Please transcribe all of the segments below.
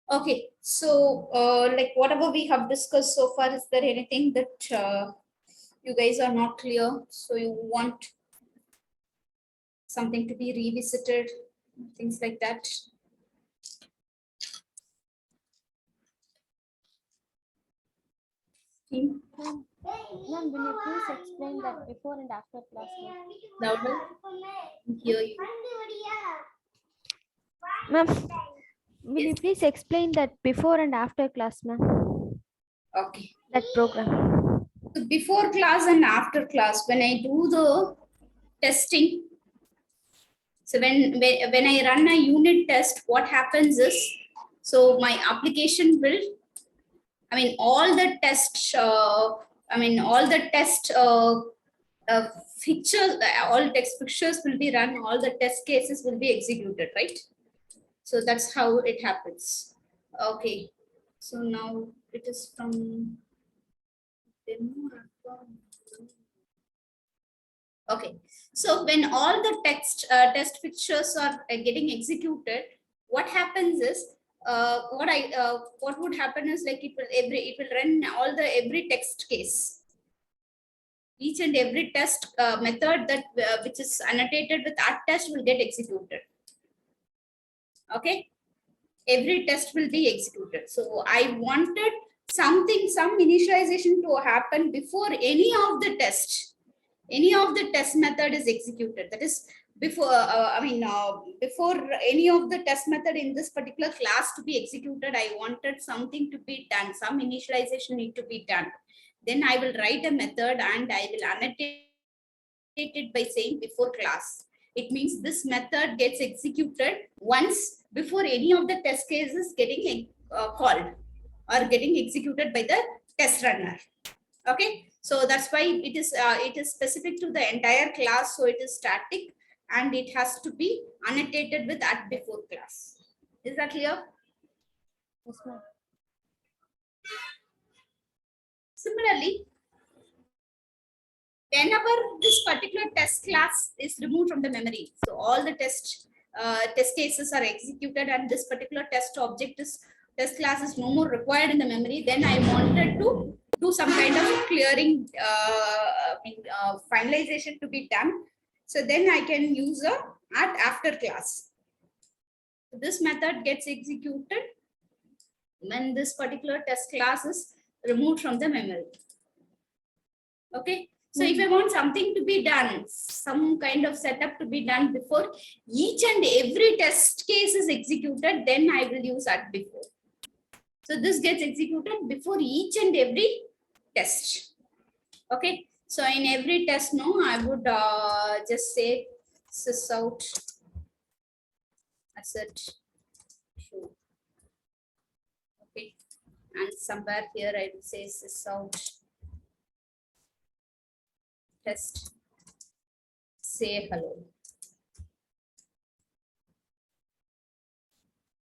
Okay, so like whatever we have discussed so far, is there anything that you guys are not clear? So you want something to be revisited, things like that? Ma'am, will you please explain that before and after class? Louder. Hear you. Ma'am, will you please explain that before and after class, ma'am? Okay. That program. So before class and after class, when I do the testing, so when I run a unit test, what happens is, so my application will, all the test, all the test fixtures, all text fixtures will be run, all the test cases will be executed, right? So that's how it happens. Okay. So now it is from demo. Okay, so when all the test fixtures are getting executed, what happens is what would happen is, like, it will run all the every text case, each and every test method that which is annotated with @test will get executed. Okay, every test will be executed. So I wanted some initialization to happen before any of the test method is executed. That is, before before any of the test method in this particular class to be executed, I wanted something to be done, some initialization need to be done. Then I will write a method and I will annotate it by saying before class. It means this method gets executed once before any of the test cases getting called or getting executed by the test runner. Okay, so that's why it is specific to the entire class, so it is static and it has to be annotated with @before class. Is that clear? Yes, ma'am. Similarly, whenever this particular test class is removed from the memory, so all the test cases are executed and this particular test class is no more required in the memory, then I wanted to do some kind of clearing, finalization to be done. So then I can use a @after class. This method gets executed when this particular test class is removed from the memory. Okay, so if I want something to be done, some kind of setup to be done before each and every test case is executed, then I will use @before. So this gets executed before each and every test. Okay, so in every test, no, I would just say sysout asset show. Okay, and somewhere here I will say sysout test say hello.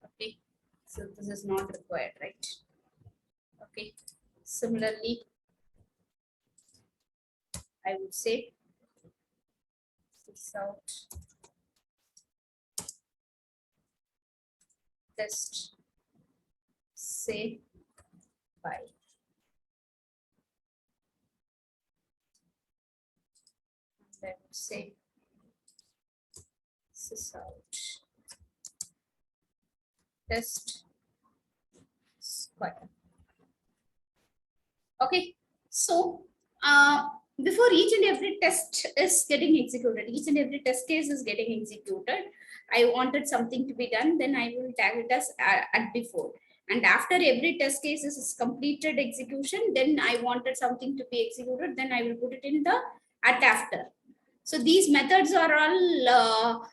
Okay, so this is not required, right? Okay, similarly, I would say sysout test say bye. And I would say sysout test square. Okay, so before each and every test is getting executed, each and every test case is getting executed, I wanted something to be done, then I will tag it as @before. And after every test case is completed execution, then I wanted something to be executed, then I will put it in the @after. So these methods are all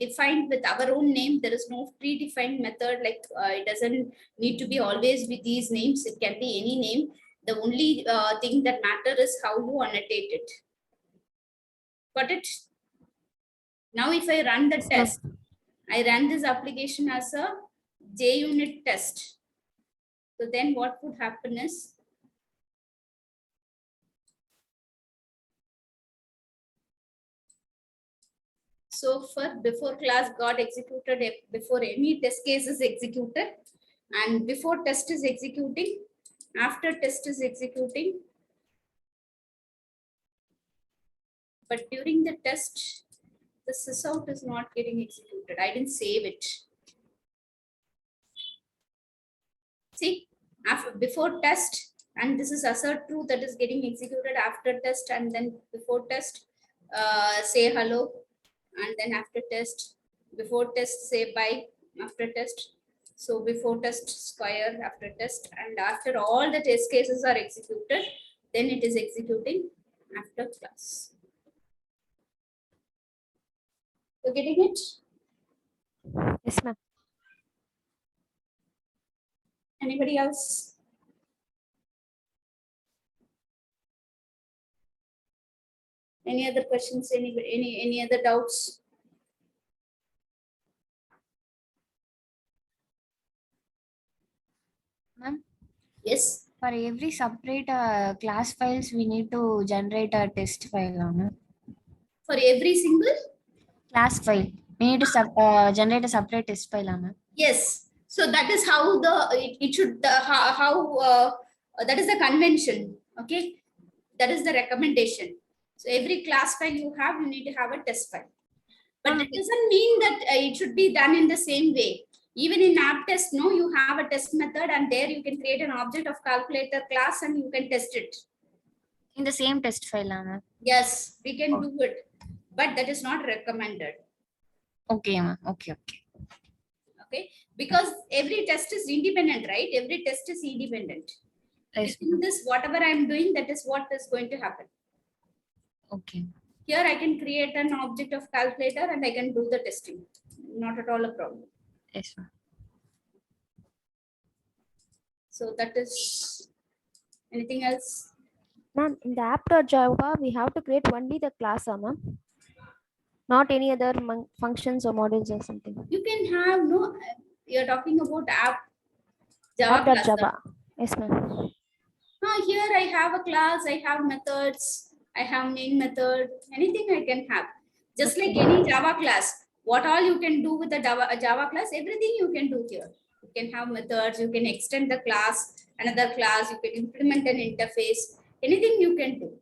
defined with our own name. There is no predefined method, like it doesn't need to be always with these names, it can be any name. The only thing that matters is how you annotate it. Got it? Now if I run the test, I ran this application as a JUnit test. So then what would happen is, so for before class got executed before any test case is executed, and before test is executing, after test is executing, but during the test, the sysout is not getting executed. I didn't save it. See, after before test, and this is assert true that is getting executed after test, and then before test, say hello, and then after test, before test, say bye, after test. So before test square, after test, and after all the test cases are executed, then it is executing after class. You getting it? Yes, ma'am. Anybody else? Any other questions? Any other doubts? Ma'am, Yes. for every separate class files, we need to generate a test file. Ma'am. For every single? Class file. We need to generate a separate test file. Ma'am. Yes. So that is how it should, that is the convention. Okay. That is the recommendation. So every class file you have, you need to have a test file. But it doesn't mean that it should be done in the same way. Even in app test, no, you have a test method, and there you can create an object of calculator class and you can test it. In the same test file. Ma'am. Yes, we can do it, but that is not recommended. Okay, ma'am. Okay. Okay, because every test is independent, right? Every test is independent. Yes, In this, whatever I'm doing, that is what is going to happen. okay. Here I can create an object of calculator and I can do the testing. Not at all a problem. Yes, ma'am. So that is, anything else? Ma'am, in the app.java, we have to create only the class, ma'am. Not any other functions or modules or something. You can have, no, you're talking about app Java class. App.java. Yes, ma'am. Here I have a class, I have methods, I have main method, anything I can have. Just like any Java class, what all you can do with a Java class, everything you can do here. You can have methods, you can extend the class, another class, you can implement an interface, anything you can do.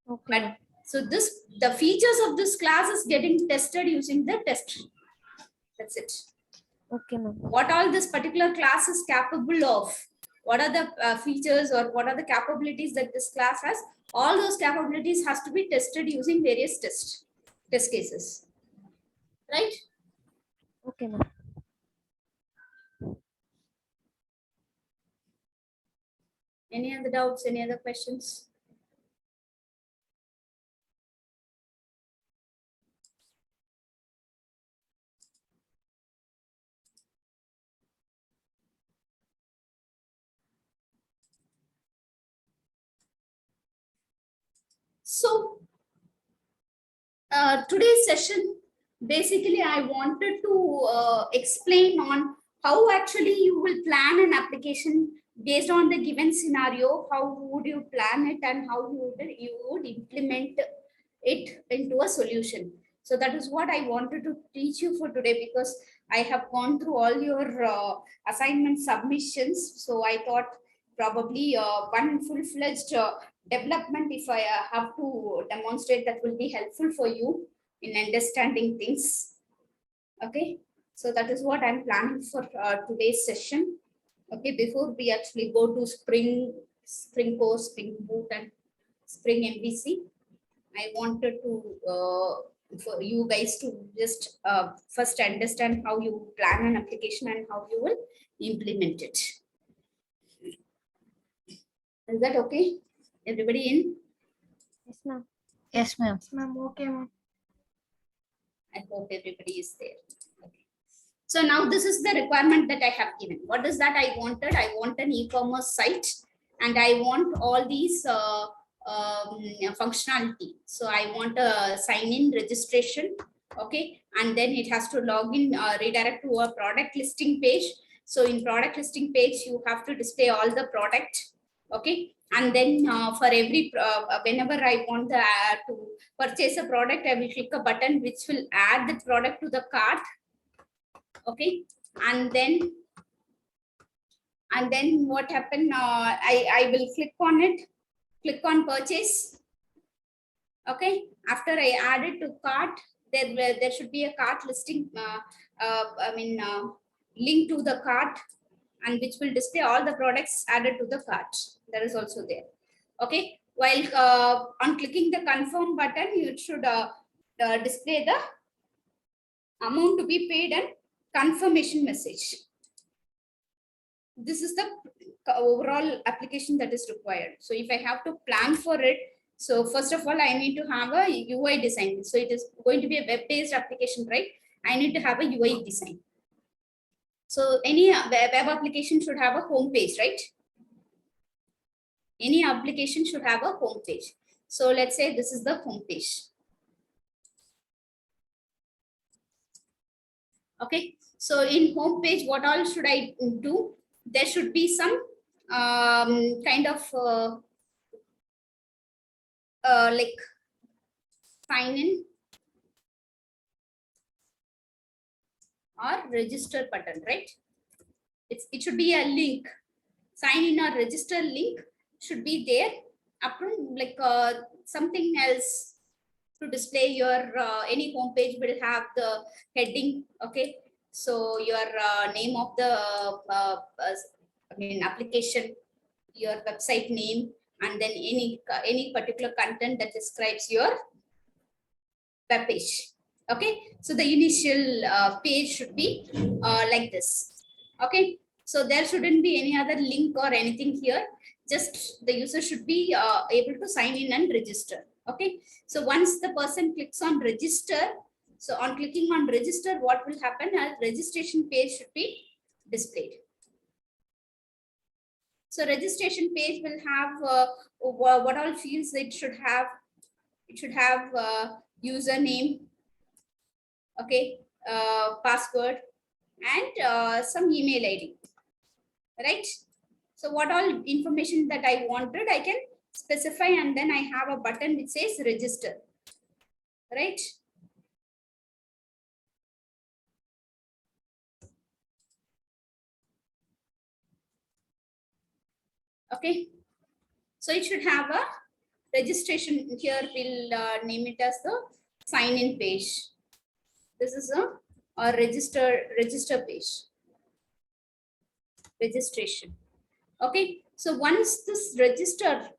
Okay. But so the features of this class is getting tested using the test. That's it. Okay, ma'am. What all this particular class is capable of, what are the features or what are the capabilities that this class has, all those capabilities has to be tested using various test cases, right? Okay, ma'am. Any other doubts, any other questions? So today's session, basically I wanted to explain on how actually you will plan an application based on the given scenario. How would you plan it and how you would implement it into a solution. So that is what I wanted to teach you for today, because I have gone through all your assignment submissions. So I thought probably one full-fledged development, if I have to demonstrate, that will be helpful for you in understanding things. Okay, so that is what I'm planning for today's session. Okay, before we actually go to Spring Core, Spring Boot, and Spring MVC, I wanted to for you guys to just first understand how you plan an application and how you will implement it. Is that okay? Everybody in? Yes, ma'am. Yes, ma'am. Yes, ma'am. Okay, ma'am. I hope everybody is there. Okay. So now this is the requirement that I have given. What is that I wanted? I want an e-commerce site, and I want all these functionality. So I want a sign-in registration. Okay, and then it has to log in, redirect to a product listing page. So in product listing page, you have to display all the product. Okay, and then for every whenever I want to purchase a product, I will click a button which will add the product to the cart. Okay, and then And then what happened? I will click on it, click on purchase. Okay, after I add it to cart, there should be a cart listing, link to the cart, and which will display all the products added to the cart. That is also there. Okay, while on clicking the confirm button, you should display the amount to be paid and confirmation message. This is the overall application that is required. So if I have to plan for it, so first of all, I need to have a UI design. So it is going to be a web-based application, right? I need to have a UI design. So any web application should have a home page, right? Any application should have a home page. So let's say this is the home page. Okay, so in home page, what all should I do? There should be some kind of like sign in or register button, right? It should be a link. Sign in or register link should be there. Like something else to display your any home page will have the heading. Okay, so your name of the application, your website name, and then any particular content that describes your web page. Okay, so the initial page should be like this. Okay, so there shouldn't be any other link or anything here. Just the user should be able to sign in and register. Okay, so once the person clicks on register, so on clicking on register, what will happen? A registration page should be displayed. So registration page will have what all fields it should have. It should have username, okay, password, and some email ID, right? So what all information that I wanted, I can specify, and then I have a button which says register, right? Okay, so it should have a registration. Here we'll name it as the sign in page. This is a register page, registration. Okay, so once this register,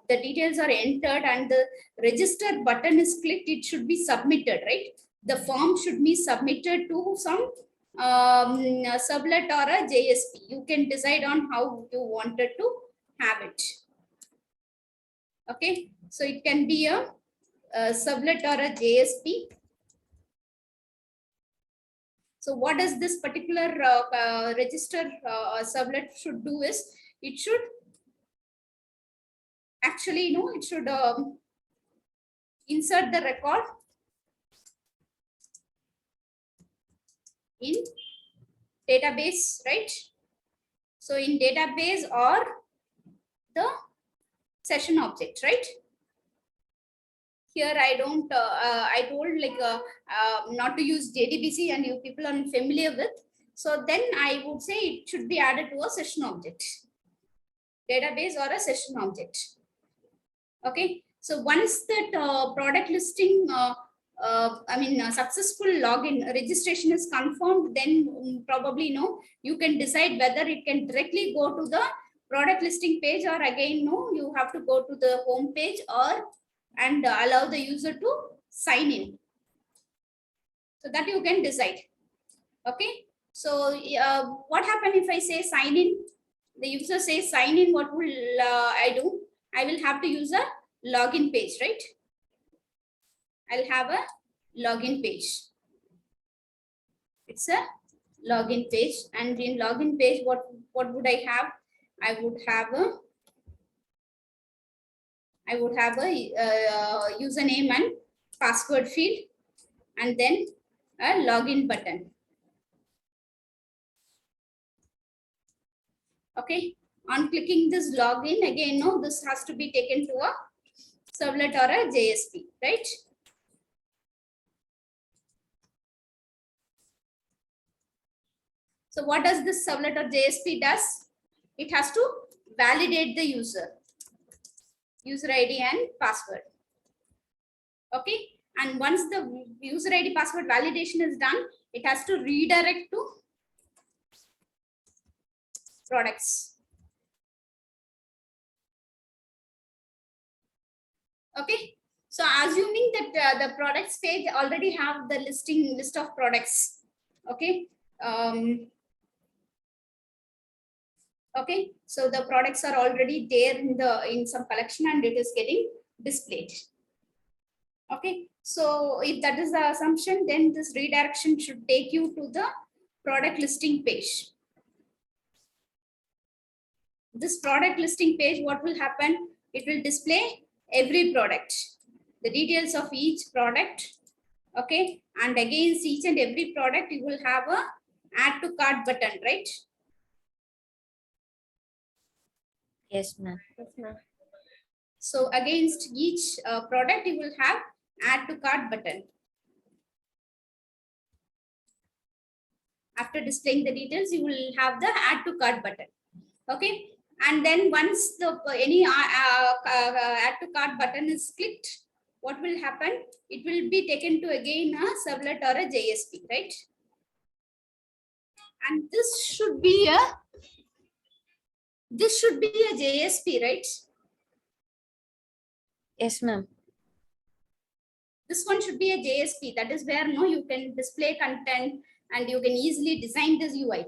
the details are entered and the register button is clicked, it should be submitted, right? The form should be submitted to some Servlet or a JSP. You can decide on how you wanted to have it. Okay, so it can be a Servlet or a JSP. So what does this particular register Servlet should do is, it should actually, it should insert the record in database, right? So in database or the session object, right? Here I don't, I told like not to use JDBC, and you people are familiar with. So then I would say it should be added to a session object, database or a session object. Okay, so once that product listing, successful login registration is confirmed, then probably you can decide whether it can directly go to the product listing page, or again you have to go to the home page and allow the user to sign in. So that you can decide. Okay, so what happens if I say sign in? The user says sign in, what will I do? I will have to use a login page, right? I'll have a login page. It's a login page, and in login page, what would I have? I would have a username and password field, and then a login button. Okay, on clicking this login, again, this has to be taken to a Servlet or a JSP, right? So what does this Servlet or JSP does? it has to validate the user ID and password. Okay, and once the user ID password validation is done, it has to redirect to products. Okay, so assuming that the products page already have the list of products. Okay, okay, so the products are already there in some collection and it is getting displayed. Okay, so if that is the assumption, then this redirection should take you to the product listing page. This product listing page, what will happen? It will display every product, the details of each product. Okay, and against each and every product, you will have a add to cart button, right? Yes, ma'am. Yes, ma'am. So against each product, you will have add to cart button. After displaying the details, you will have the add to cart button. Okay, and then once the any add to cart button is clicked, what will happen? It will be taken to again a servlet or a JSP, right? And this should be a JSP, right? Yes, ma'am. This one should be a JSP. That is where you can display content and you can easily design this UI.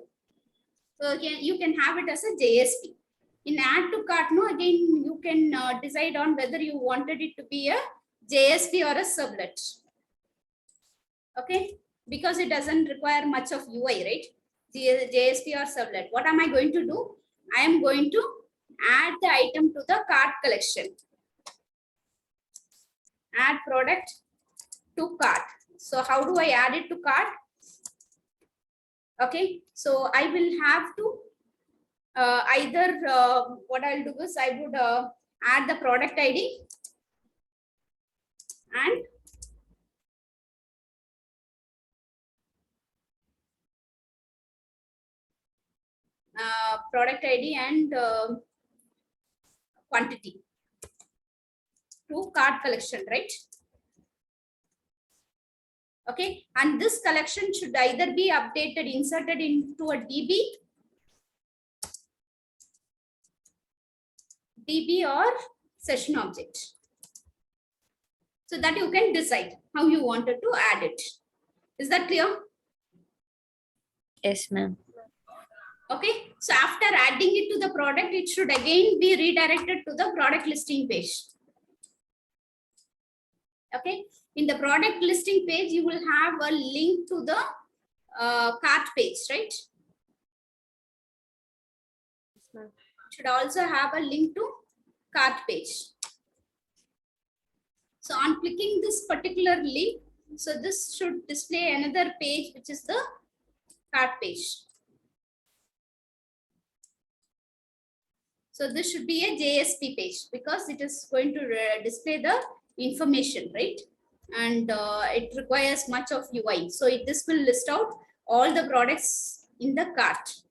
So you can have it as a JSP. In add to cart, again you can decide on whether you wanted it to be a JSP or a servlet. Okay, because it doesn't require much of UI, right? JSP or servlet. What am I going to do? I am going to add the item to the cart collection. Add product to cart. So how do I add it to cart? Okay, so I will have to either what I'll do is I would add the product ID and product ID and quantity to cart collection, right? Okay, and this collection should either be updated, inserted into a DB or session object, so that you can decide how you wanted to add it. Is that clear? Yes, ma'am. Okay, so after adding it to the product, it should again be redirected to the product listing page. Okay, in the product listing page, you will have a link to the cart page, right? It should also have a link to cart page. So on clicking this particular link, so this should display another page, which is the cart page. So this should be a JSP page because it is going to display the information, right? And it requires much of UI. So this will list out all the products in the cart.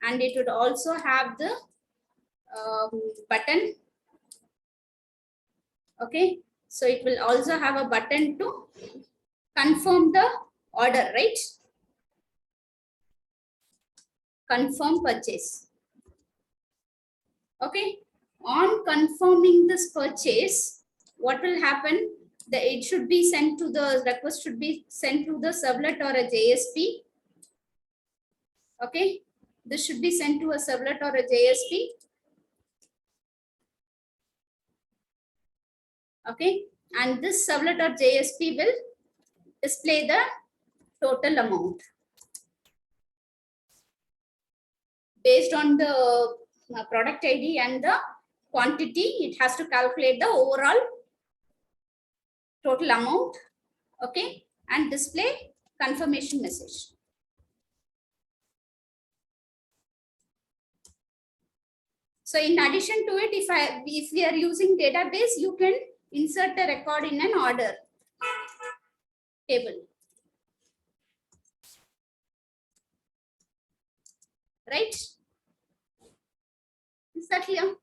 And it would also have the button. Okay, so it will also have a button to confirm the order, right? Confirm purchase. Okay, on confirming this purchase, what will happen? It should be sent to the request should be sent to the servlet or a JSP. Okay, this should be sent to a servlet or a JSP. Okay, and this servlet or JSP will display the total amount based on the product ID and the quantity. It has to calculate the overall total amount, okay, and display confirmation message. So in addition to it, if we are using database, you can insert a record in an order table, right? Is that clear?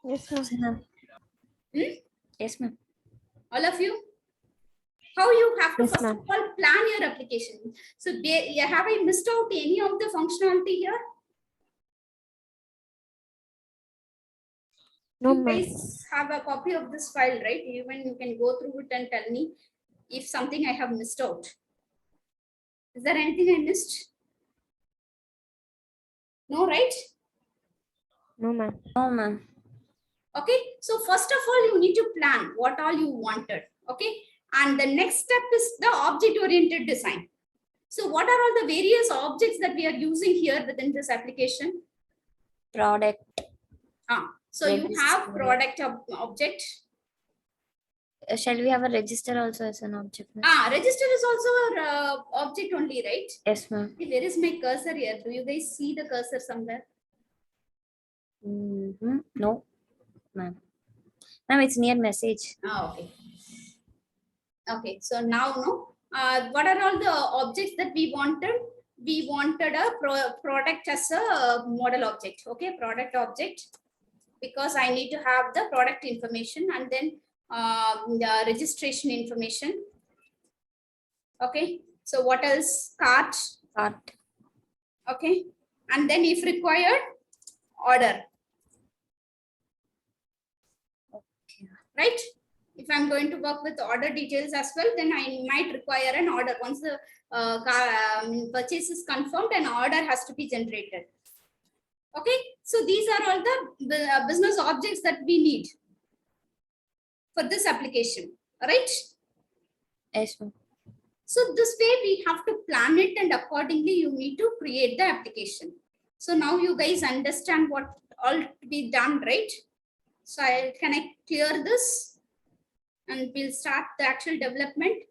Yes, ma'am. Yes, ma'am. Hmm? Yes, ma'am. All of you? How you have to Yes, first ma'am. of all plan your application. So have I missed out any of the functionality here? No, You ma'am. guys have a copy of this file, right? Even you can go through it and tell me if something I have missed out. Is there anything I missed? No, right? No, ma'am. No, ma'am. Okay. So first of all, you need to plan what all you wanted. Okay. And the next step is the object-oriented design. So what are all the various objects that we are using here within this application? Product. So you have Register. product object. Shall we have a register also as an object, ma'am? Register is also an object only, right? Yes, ma'am. Hey, where is my cursor here? Do you guys see the cursor somewhere? No, ma'am. Ma'am, it's near message. Okay. Okay, so now, no, what are all the objects that we wanted? We wanted a product as a model object. Okay, product object, because I need to have the product information and then the registration information. Okay, so what else? Cart. Cart. Okay, and then if required, order. Okay. Right? If I'm going to work with order details as well, then I might require an order. Once the purchase is confirmed, an order has to be generated. Okay, so these are all the business objects that we need for this application, right? Yes, ma'am. So this way we have to plan it, and accordingly you need to create the application. So now you guys understand what all to be done, right? So can I clear this? And we'll start the actual development.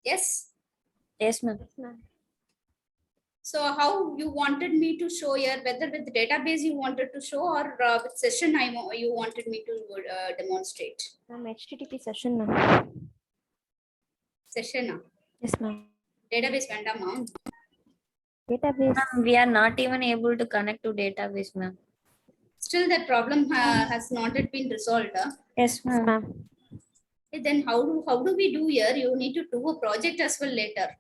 Yes. Yes, ma'am. Yes, ma'am. So how you wanted me to show here, whether with the database you wanted to show or with session you wanted me to demonstrate? Ma'am, HTTP session, ma'am. Session. Yes, ma'am. Database vendor. Database. Ma'am, we are not even able to connect to database, ma'am. Still that problem has not yet been resolved. Yes, Yes, ma'am. ma'am. Then how do we do here? You need to do a project as well later.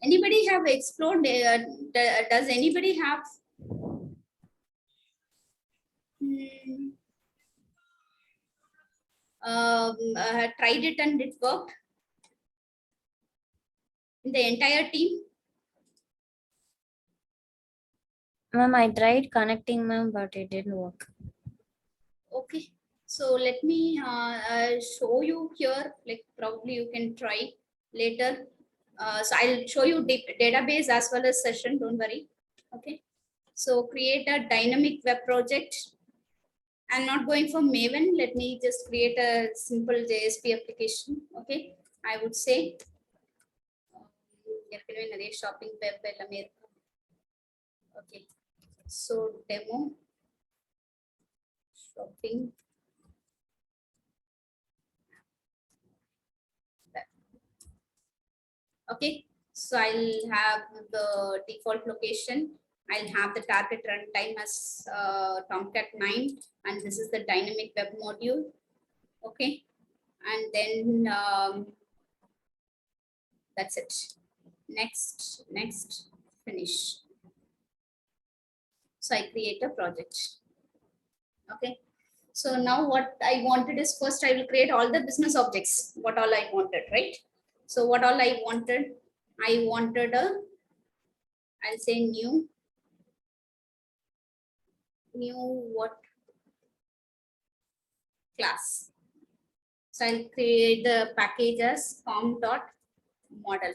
Anybody have explored? Does anybody have? Tried it and it worked in the entire team? Ma'am, I tried connecting, ma'am, but it didn't work. Okay, so let me show you here, like probably you can try later. So I'll show you database as well as session, don't worry. Okay, so create a dynamic web project. I'm not going for Maven. Let me just create a simple JSP application. Okay, I would say shopping web. Okay, so demo shopping. Okay, so I'll have the default location. I'll have the target runtime as Tomcat 9, and this is the dynamic web module. Okay, and then that's it. Next, finish. So I create a project. Okay, so now what I wanted is, first I will create all the business objects, what all I wanted, right? So what all I wanted I'll say new what class. So I'll create the package as com.model.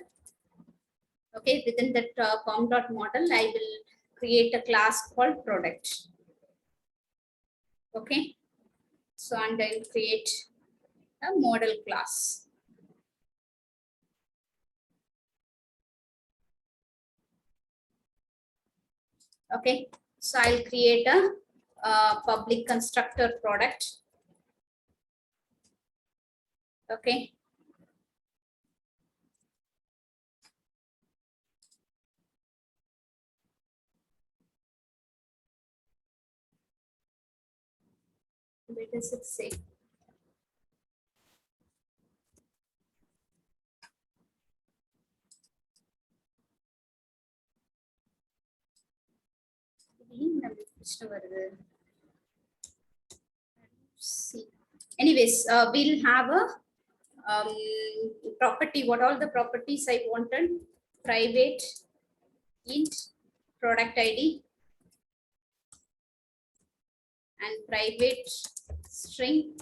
Okay, within that com.model, I will create a class called product. Okay, so and I'll create a model class. Okay, so I'll create a public constructor product. Okay, Where does it say? See. Anyways, we'll have a property. What all the properties I wanted? Private int product ID and private string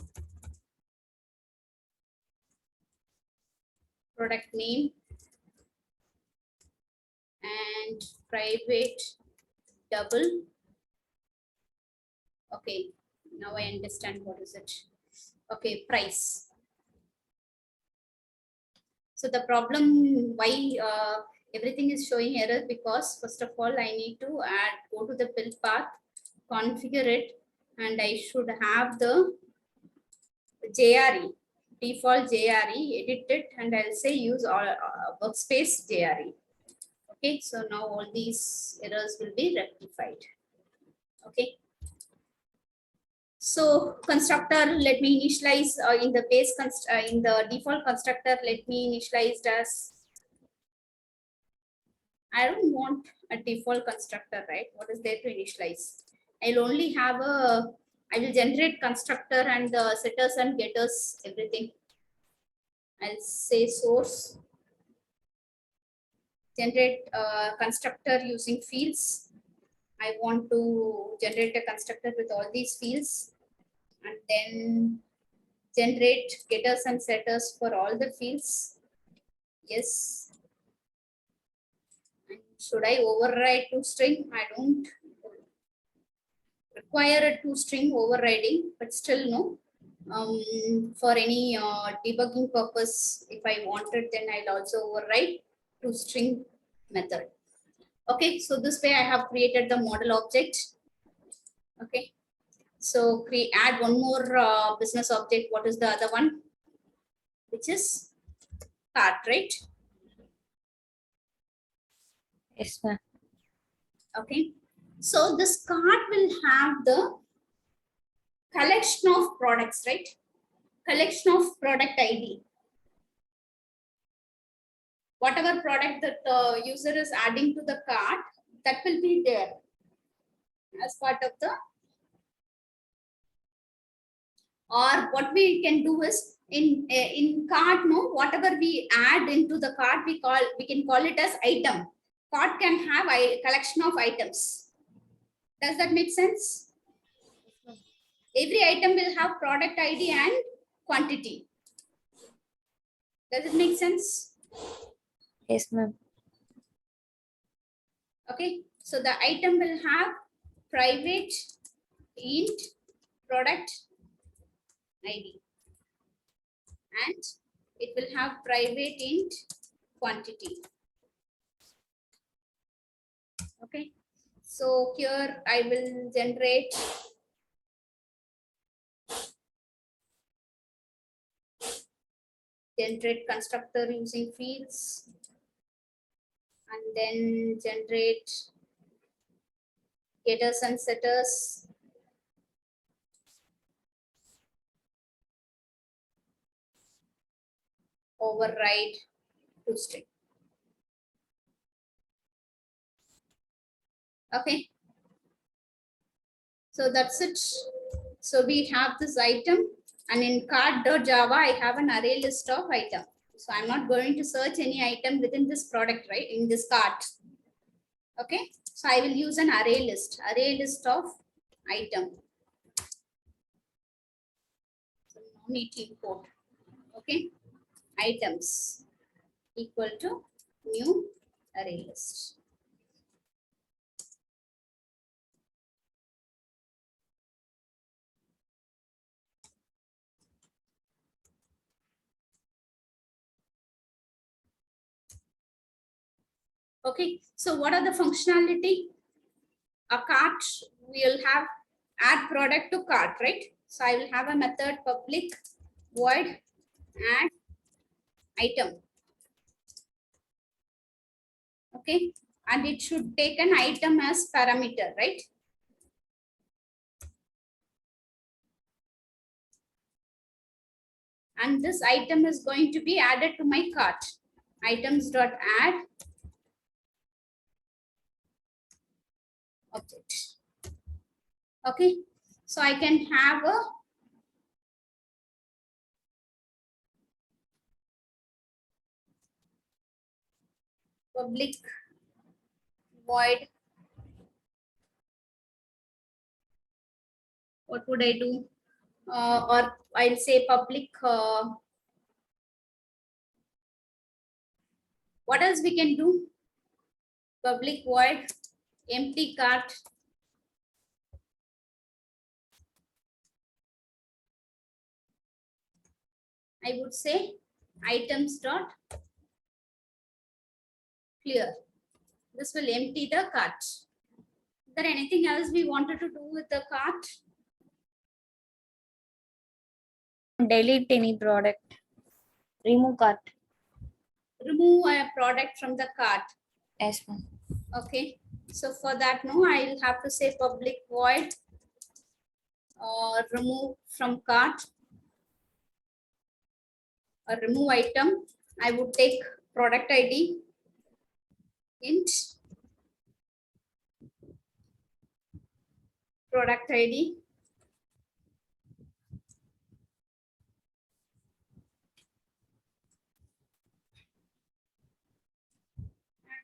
product name and private double. Okay, now I understand what is it. Okay, price. So the problem why everything is showing error, because first of all I need to go to the build path, configure it, and I should have the JRE, default JRE, edit it, and I'll say use workspace JRE. Okay, so now all these errors will be rectified. Okay. So constructor, let me initialize in the base in the default constructor, let me initialize as, I don't want a default constructor, right? What is there to initialize? I'll only have I will generate constructor and the setters and getters, everything. I'll say source, generate constructor using fields. I want to generate a constructor with all these fields, and then generate getters and setters for all the fields. Yes. And should I override toString? I don't require a toString overriding, but still no. For any debugging purpose, if I wanted, then I'll also override toString method. Okay, so this way I have created the model object. Okay, so add one more business object. What is the other one? Which is cart, right? Yes, ma'am. Okay, so this cart will have the collection of products, right? Collection of product ID. Whatever product that the user is adding to the cart, that will be there as part of the, or what we can do is in cart, no, whatever we add into the cart, we can call it as item. Cart can have a collection of items. Does that make sense? Every item will have product ID and quantity. Does it make sense? Yes, ma'am. Okay, so the item will have private int product ID, and it will have private int quantity. Okay, so here I will generate constructor using fields, and then generate getters and setters. Override toString. Okay, so that's it. So we have this item, and in cart.java I have an array list of item. So I'm not going to search any item within this product, right, in this cart. Okay, so I will use an array list of item. So no need to import. Okay, items equal to new array list. Okay, so what are the functionality? A cart will have add product to cart, right? So I will have a method public void add item. Okay, and it should take an item as parameter, right? and this item is going to be added to my cart. Items dot add object. Okay, so I can have a public void. What would I do? Or I'll say public. What else we can do? Public void empty cart. I would say items dot clear. This will empty the cart. Is there anything else we wanted to do with the cart? Delete any product. Remove cart. Remove a product from the cart. Yes, ma'am. Okay. So for that, no, I will have to say public void or remove from cart or remove item. I would take product ID int product ID.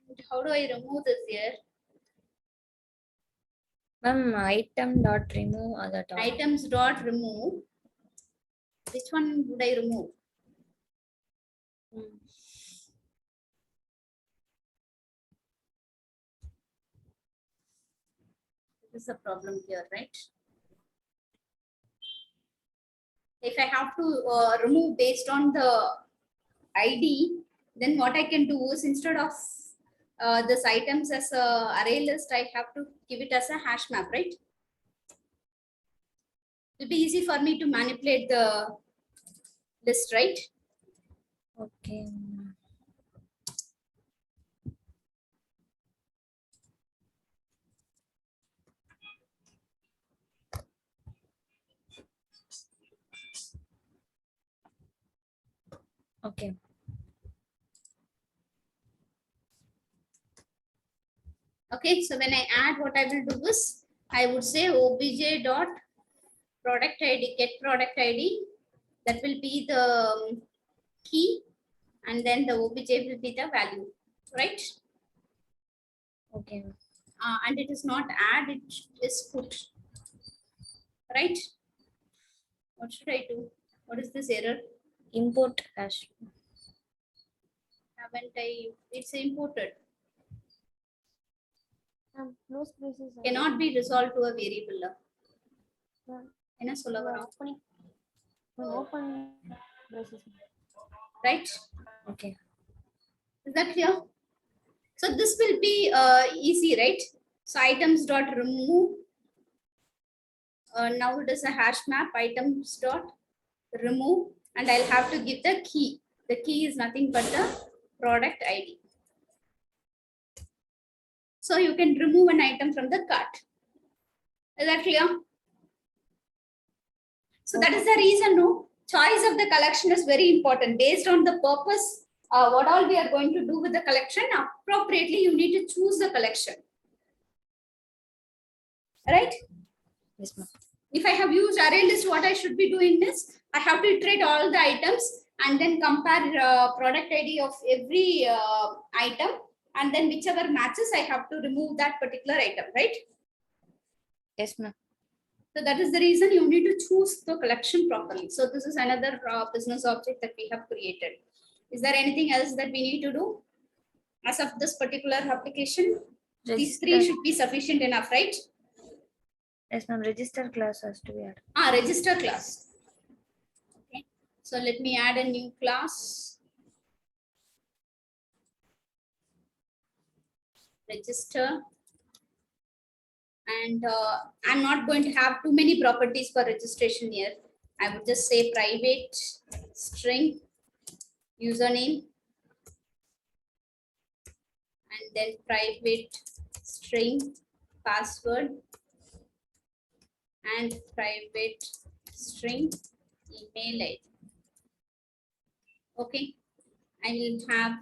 And how do I remove this here? Ma'am, item dot remove other dot. Items dot remove. Which one would I remove? This is the problem here, right? If I have to remove based on the ID, then what I can do is instead of this items as a array list, I have to give it as a hash map, right? It'll be easy for me to manipulate the list, right? Okay. Okay. Okay, so when I add, what I will do is I would say obj dot product ID, get product ID. That will be the key, and then the obj will be the value, right? Okay. And it is not add, it is put, right? What should I do? What is this error? Import hash. Haven't I? It's imported. No spaces. Cannot be resolved to a variable. என்ன சொல்ல வரோம்? Opening. Open braces. Right? Okay. Is that clear? So this will be easy, right? So items dot remove. Now it is a hash map items dot remove, and I'll have to give the key. The key is nothing but the product ID. So you can remove an item from the cart. Is that clear? So that is the reason, no? Choice of the collection is very important. Based on the purpose, what all we are going to do with the collection, appropriately you need to choose the collection. Right? Yes, ma'am. If I have used array list, what I should be doing is, I have to iterate all the items and then compare product ID of every item, and then whichever matches, I have to remove that particular item, right? Yes, ma'am. So that is the reason you need to choose the collection properly. So this is another business object that we have created. Is there anything else that we need to do as of this particular application? These three should be sufficient enough, right? Yes, ma'am. Register class has to be added. Register class. Okay. So let me add a new class. Register. And I'm not going to have too many properties for registration here. I would just say private string username, and then private string password, and private string email ID. Okay, I will have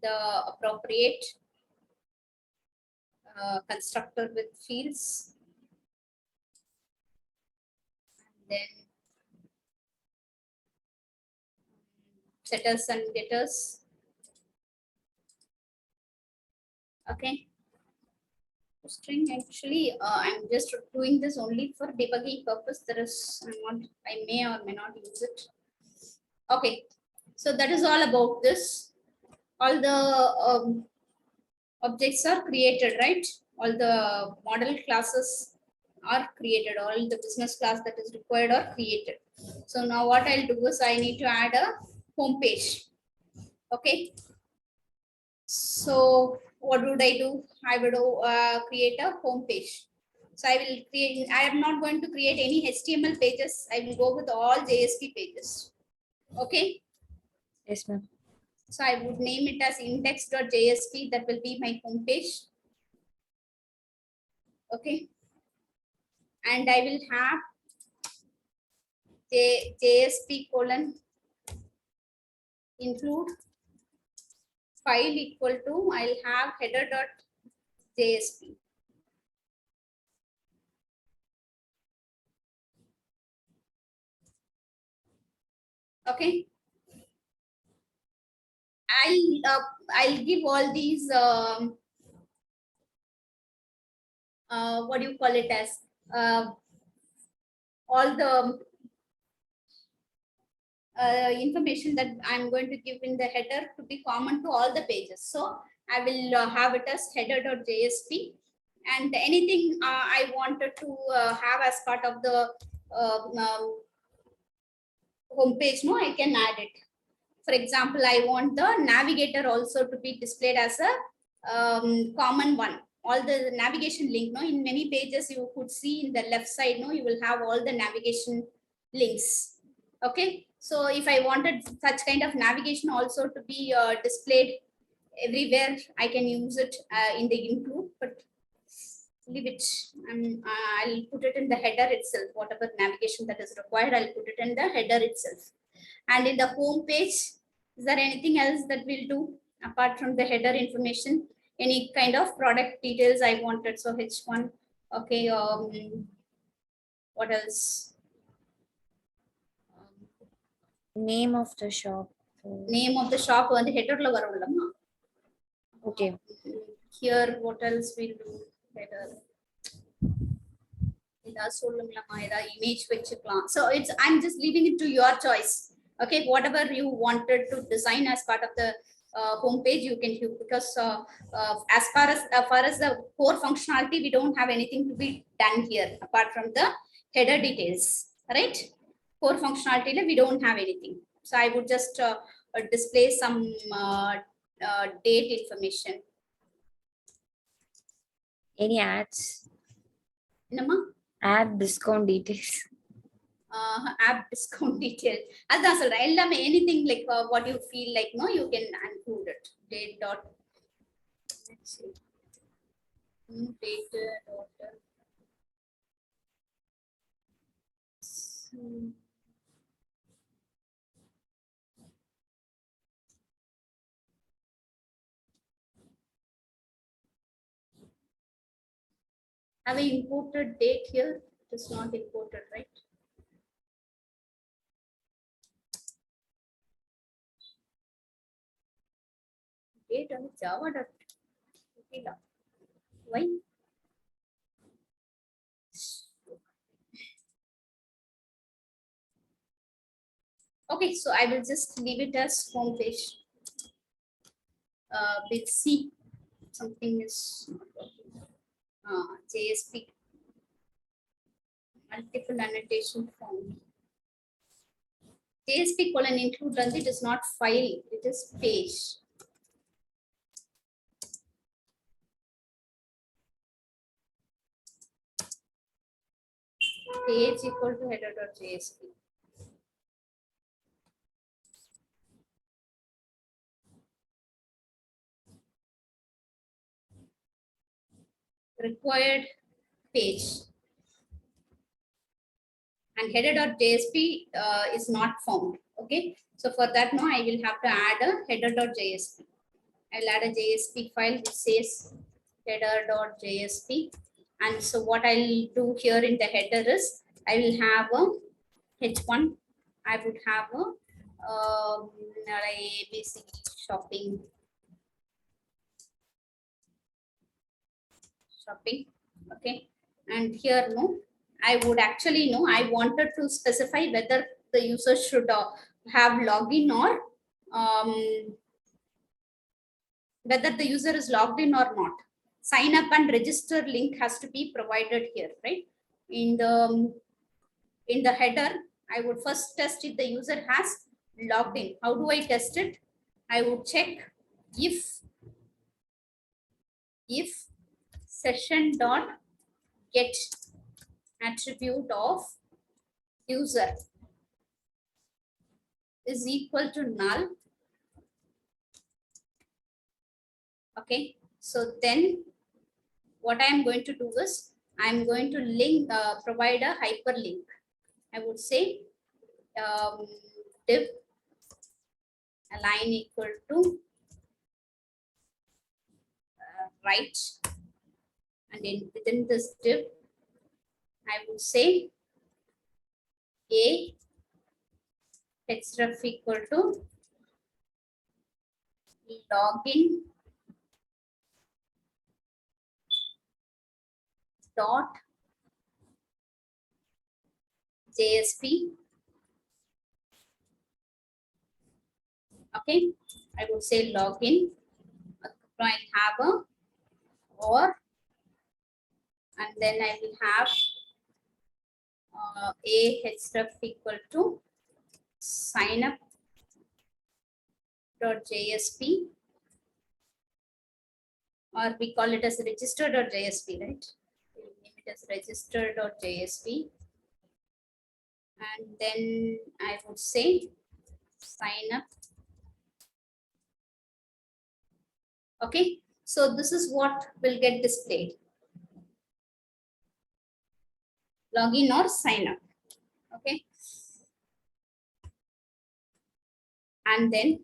the appropriate constructor with fields. Then setters and getters. Okay. String actually, I'm just doing this only for debugging purpose. There is, I may or may not use it. Okay, so that is all about this. All the objects are created, right? All the model classes are created. All the business class that is required are created. So now what I'll do is I need to add a home page. Okay. So what would I do? I would create a home page. So I will create, I am not going to create any HTML pages. I will go with all JSP pages. Okay. Yes, ma'am. So I would name it as index.jsp. That will be my home page. Okay. And I will have JSP colon include file equal to, I'll have header.jsp. Okay. I'll give all these what do you call it as all the information that I'm going to give in the header to be common to all the pages. So I will have it as header.jsp, and anything I wanted to have as part of the home page, no, I can add it. For example, I want the navigator also to be displayed as a common one. All the navigation link, no, in many pages you could see in the left side, no, you will have all the navigation links. Okay, so if I wanted such kind of navigation also to be displayed everywhere, I can use it in the include, but leave it. I'll put it in the header itself. Whatever navigation that is required, I'll put it in the header itself. And in the home page, is there anything else that we'll do apart from the header information? Any kind of product details I wanted? So H1. Okay. What else? Name of the shop. Name of the shop on the header la varumma. Okay. Here, what else we'll do? Header. Image vechikalam. So it's, I'm just leaving it to your choice. Okay, whatever you wanted to design as part of the home page, you can do, because as far as the core functionality, we don't have anything to be done here apart from the header details, right? Core functionality, we don't have anything. So I would just display some date information. Any ads? Nama? Add discount details. App discount detail. That's all right. Anything like what you feel like, no, you can include it. Date dot. Let's see. Date dot. Have I imported date here? It is not imported, right? Date on Java dot. Why? Okay, so I will just leave it as home page. We'll see something is not working. JSP multiple annotation form. JSP colon include it is not file, it is page. Page equal to header.jsp. Required page. and header.jsp is not found. Okay, so for that now I will have to add a header.jsp. I will add a JSP file which says header.jsp. And so what I'll do here in the header is I will have a H1. I would have a ABC shopping. Okay, and here no, I would actually know I wanted to specify whether the user should have login or whether the user is logged in or not. Sign up and register link has to be provided here, right? In the header, I would first test if the user has logged in. How do I test it? I would check if session dot get attribute of user is equal to null. Okay, so then what I am going to do is I am going to link provide a hyperlink. I would say div align equal to right, and within this div I would say a href equal to login dot JSP. Okay, I would say login. I have a or, and then I will have a href equal to sign up dot JSP, or we call it as register dot JSP, right? We name it as register dot JSP, and then I would say sign up. Okay, so this is what will get displayed. Login or sign up. Okay, and then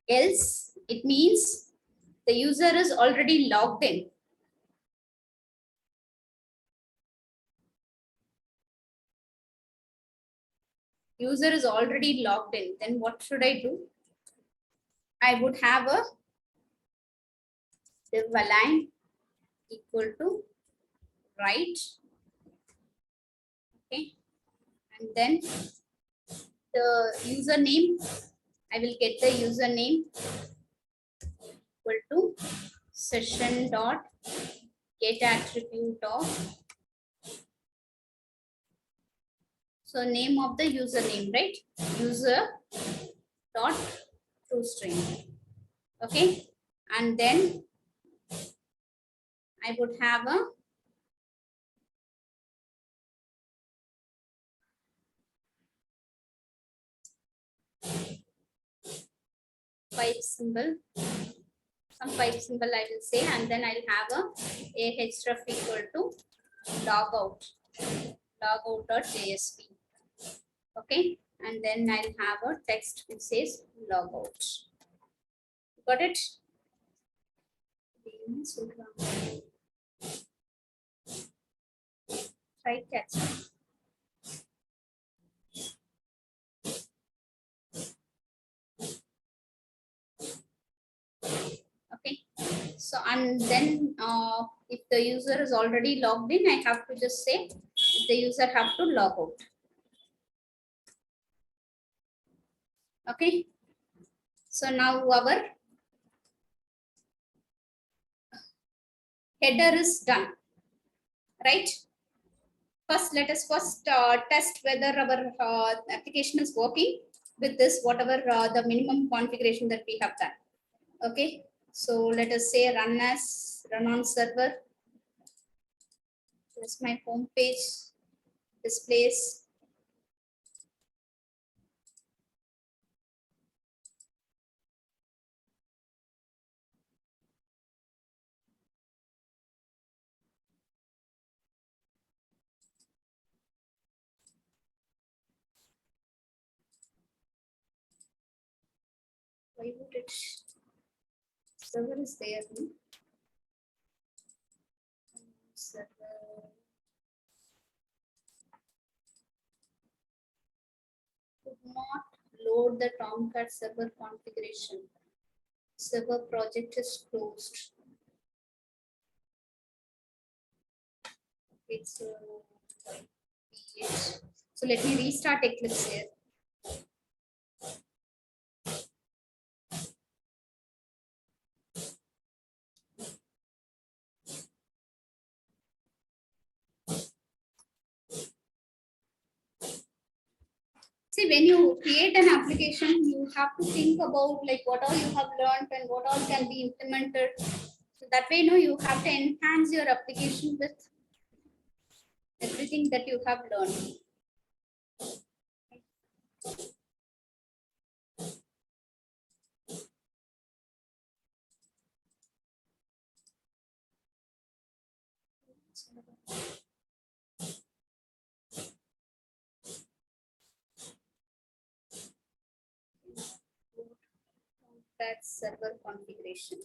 else it means the user is already logged in. User is already logged in. Then what should I do? I would have a div align equal to right. Okay, and then the username, I will get the username equal to session dot get attribute of, so name of the username, right? User dot toString. Okay, and then I would have a pipe symbol, some pipe symbol I will say, and then I'll have a href equal to logout .jsp. Okay, and then I'll have a text which says logout. Got it? Try catch. Okay, so and then if the user is already logged in, I have to just say the user have to log out. Okay, so now our header is done, right? First, let us test whether our application is working with this, whatever the minimum configuration that we have done. Okay, so let us say run on server. Here's my home page, displays. Why would it? Server is there. No? Server. Could not load the Tomcat server configuration. Server project is closed. Okay, so let me restart Eclipse here. See, when you create an application, you have to think about like what all you have learned and what all can be implemented. So that way, you have to enhance your application with everything that you have learned. That's server configuration.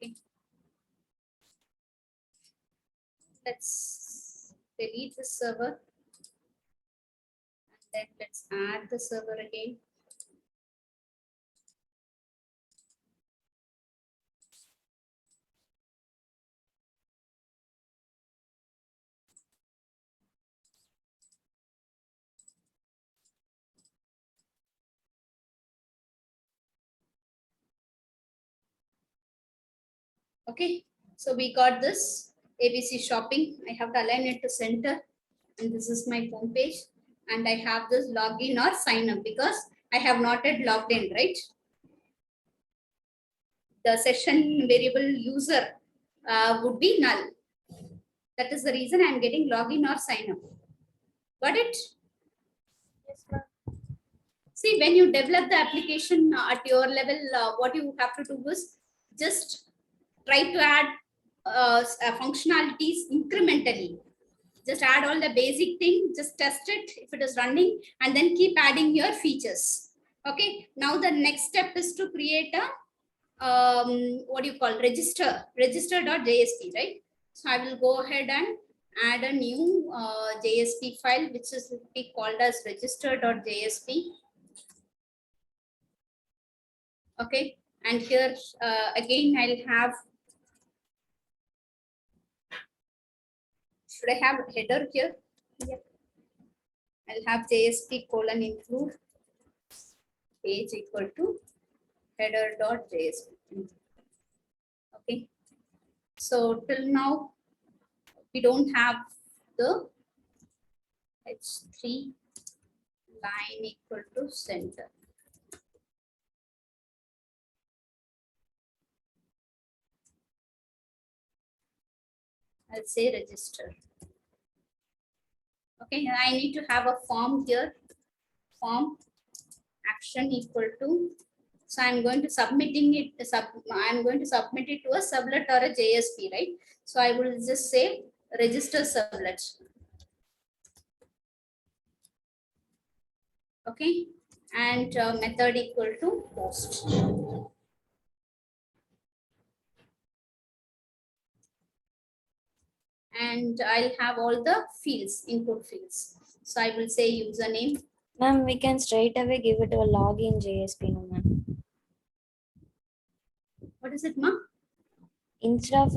Okay. Let's delete the server. And then let's add the server again. Okay, so we got this ABC shopping. I have to align it to center, and this is my home page. And I have this login or sign up because I have not yet logged in, right? The session variable user would be null. That is the reason I'm getting login or sign up. Got it? Yes, ma'am. See, when you develop the application at your level, what you have to do is just try to add functionalities incrementally. Just add all the basic thing, just test it if it is running, and then keep adding your features. Okay, now the next step is to create a what do you call register.jsp, right? So I will go ahead and add a new JSP file, which is be called as register.jsp. Okay, and here again I'll have, should I have a header here? Yep. I'll have JSP colon include page equal to header.jsp. Okay, so till now we don't have the h3 line equal to center. I'll say register. Okay, I need to have a form here. Form action equal to. So I'm going to submitting it. I'm going to submit it to a servlet or a JSP, right? So I will just say register servlet. Okay, and method equal to post. And I'll have all the fields, input fields. So I will say username. Ma'am, we can straight away give it to a login JSP, no, ma'am. What is it, ma? Instead of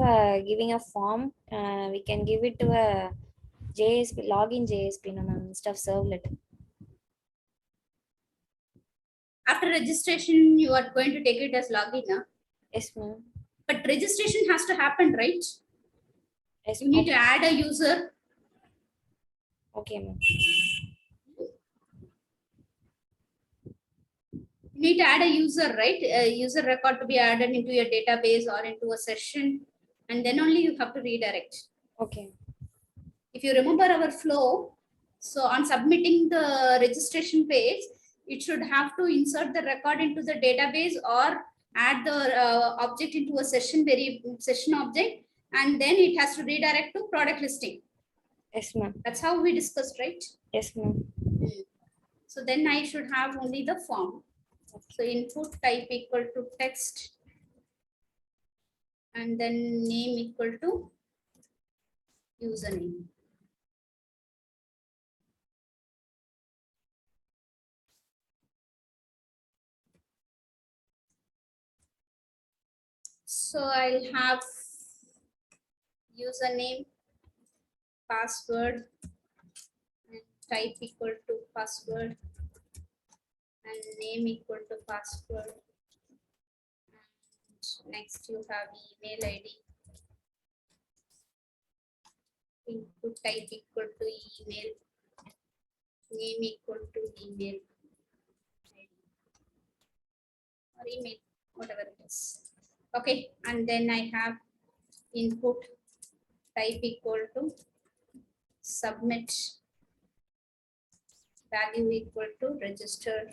giving a form, we can give it to a JSP, login JSP, no, ma'am, instead of servlet. After registration, you are going to take it as login, huh? Yes, ma'am. but registration has to happen, right? Yes, You need to add a user. okay, ma'am. You need to add a user, right? A user record to be added into your database or into a session, and then only you have to redirect. Okay. If you remember our flow, so on submitting the registration page, it should have to insert the record into the database or add the object into a session object, and then it has to redirect to product listing. Yes, ma'am. That's how we discussed, right? Yes, ma'am. So then I should have only the form. So input type equal to text, and then name equal to username. So I'll have username, password, and type equal to password, and name equal to password. And next you have email ID. Input type equal to email, name equal to email ID or email, whatever it is. Okay, and then I have input type equal to submit, value equal to register.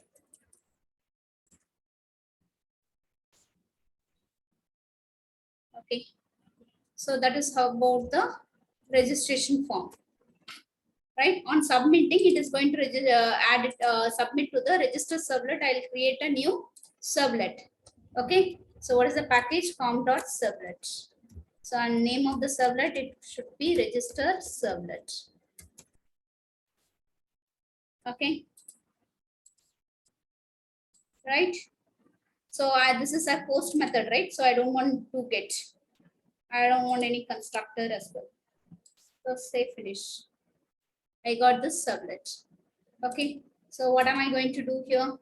Okay, so that is how about the registration form, right? On submitting, it is going to add it, submit to the register servlet. I'll create a new servlet. Okay, so what is the package? form.servlet. So on name of the servlet, it should be register servlet. Okay, right? So this is a post method, right? So I don't want to get, I don't want any constructor as well. So say finish. I got this servlet. Okay, so what am I going to do here?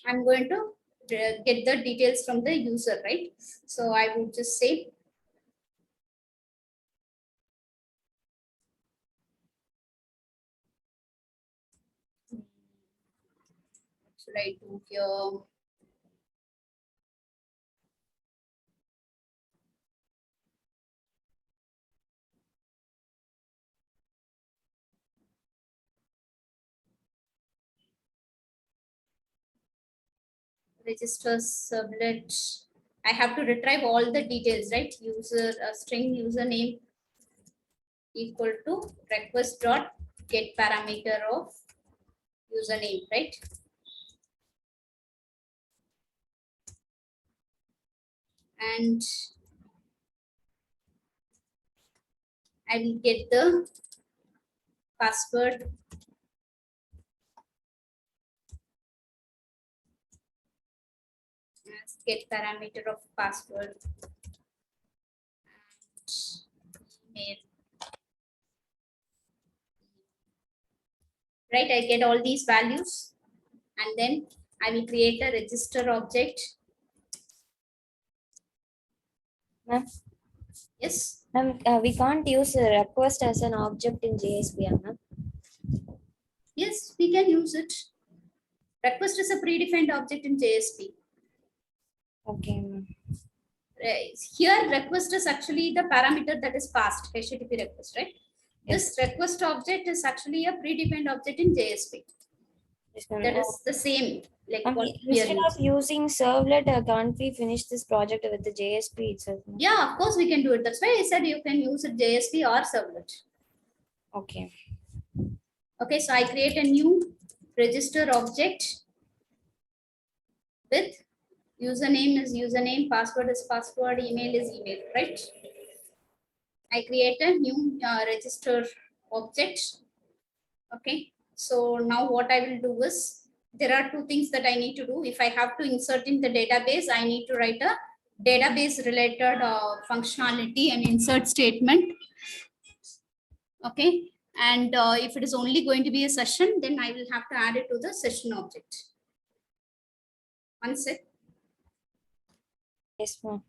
I'm going to get the details from the user, right? So I would just say what should I do here? Register servlet. I have to retrieve all the details, right? User string username equal to request dot get parameter of username, right? And I will get the password as get parameter of password and email. Right, I get all these values, and then I will create a register object. Ma'am, Yes, ma'am, we can't use a request as an object in JSP, ma'am. yes, we can use it. Request is a predefined object in JSP. Okay, ma'am. Here, request is actually the parameter that is passed, HTTP request, right? Yes. This request object is actually a predefined object in JSP. Yes, ma'am. That is the same, like what we are Instead of using Servlet, can't we finish this project with the JSP itself, ma'am? Yeah, of course we can do it. That's why I said you can use it JSP or Servlet. Okay. Okay, so I create a new register object with username is username, password is password, email is email, right? I create a new register object. Okay, so now what I will do is, there are two things that I need to do. If I have to insert in the database, I need to write a database related functionality and insert statement. Okay, and if it is only going to be a session, then I will have to add it to the session object. One sec. Yes, ma'am.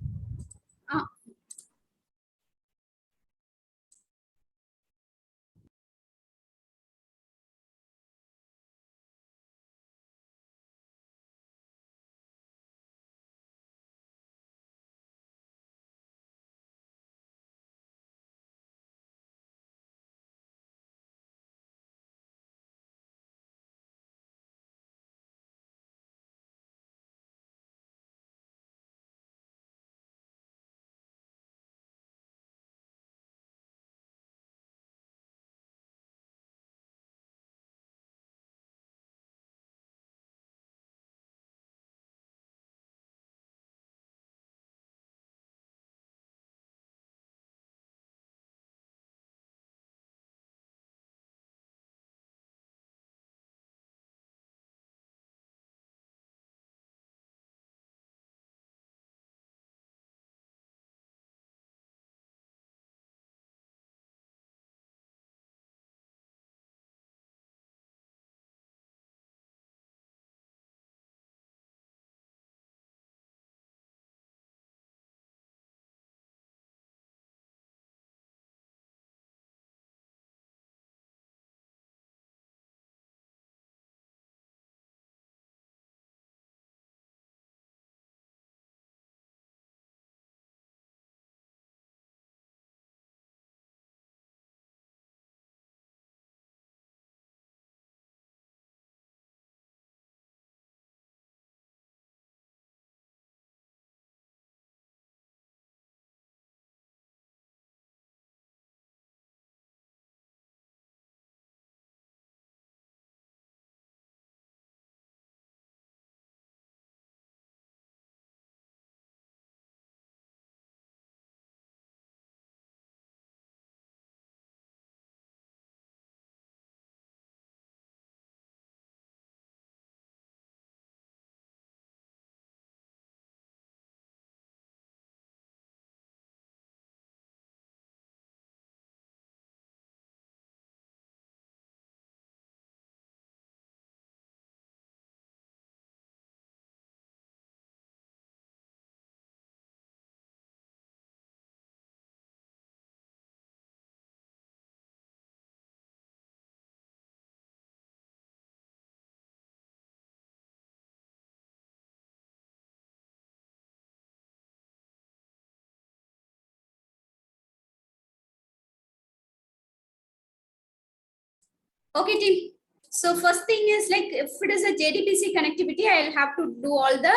Okay, team. So first thing is like if it is a JDBC connectivity, I'll have to do all the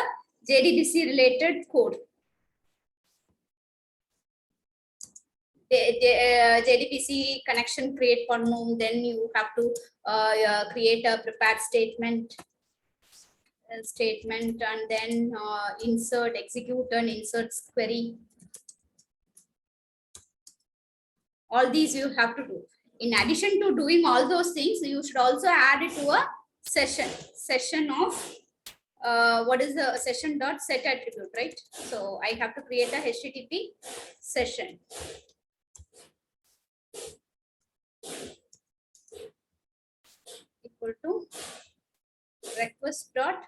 JDBC related code. JDBC connection create column, then you have to create a prepared statement, and then insert, execute an insert query. All these you have to do. In addition to doing all those things, you should also add it to a session of what is the session dot set attribute, right? So I have to create a HTTP session. Equal to request dot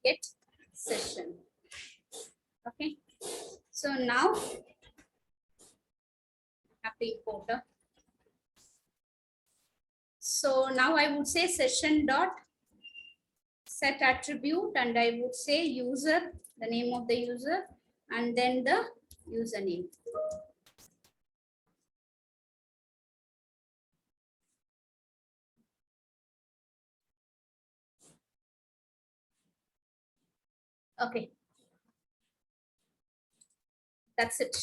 get session. Okay. So now I have to import a. So now I would say session dot set attribute, and I would say user, the name of the user, and then the username. Okay. That's it.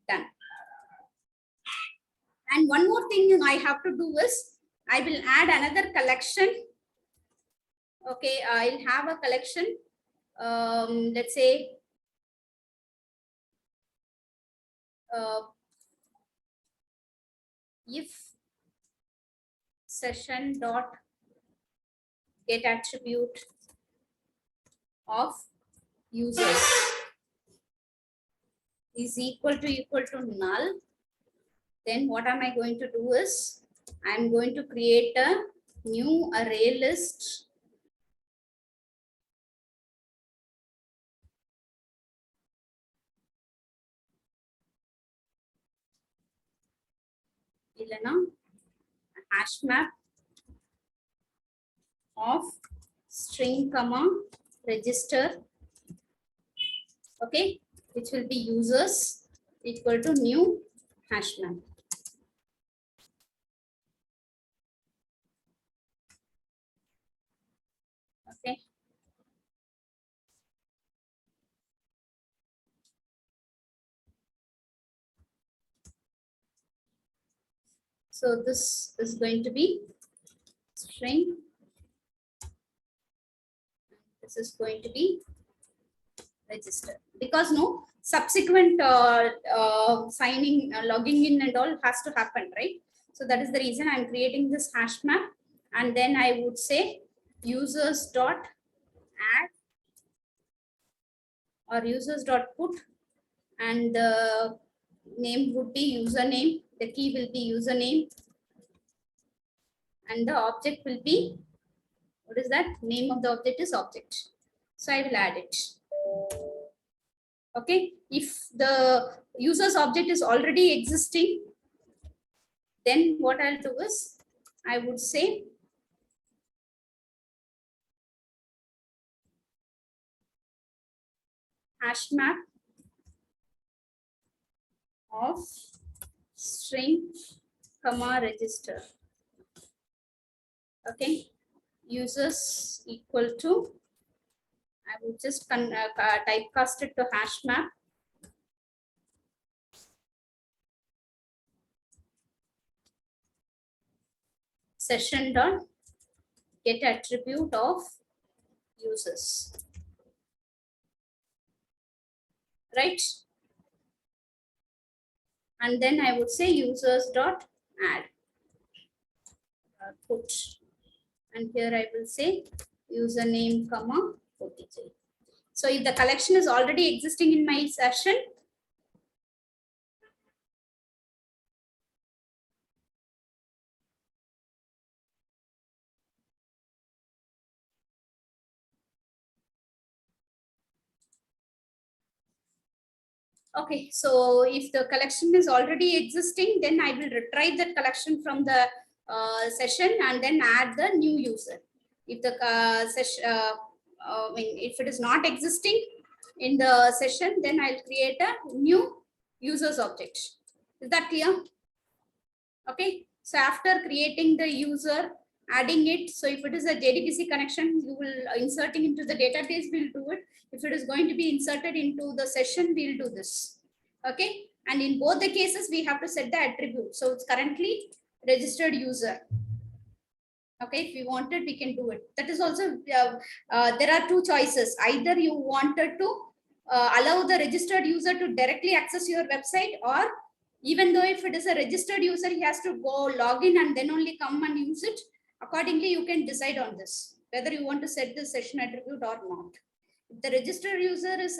Done. And one more thing I have to do is I will add another collection. Okay, I'll have a collection. Let's say if session dot get attribute of users is equal to null, then what am I going to do is I'm going to create a new array list hash map of string comma register, okay, which will be users equal to new hash map. Okay. So this is going to be string. This is going to be register, because no subsequent signing, logging in and all has to happen, right? So that is the reason I'm creating this hash map, and then I would say users dot add or users dot put, and the name would be username, the key will be username, and the object will be, what is that? Name of the object is object. So I will add it. Okay, if the user's object is already existing, then what I'll do is I would say hash map of string comma register. Okay, users equal to, I would just typecast it to hash map session dot get attribute of users, right? And then I would say users dot add put, and here I will say username comma OTJ. So if the collection is already existing in my session, okay, so if the collection is already existing, then I will retrieve that collection from the session and then add the new user. If the session, if it is not existing in the session, then I'll create a new users object. Is that clear? Okay, So after creating the user, adding it, so if it is a JDBC connection, you will inserting into the database, we'll do it. If it is going to be inserted into the session, we'll do this. Okay. And in both the cases, we have to set the attribute. So it's currently registered user. Okay, if we wanted, we can do it. That is also, there are two choices. Either you wanted to allow the registered user to directly access your website, or even though if it is a registered user, he has to go log in and then only come and use it. Accordingly, you can decide on this, whether you want to set the session attribute or not. If the registered user is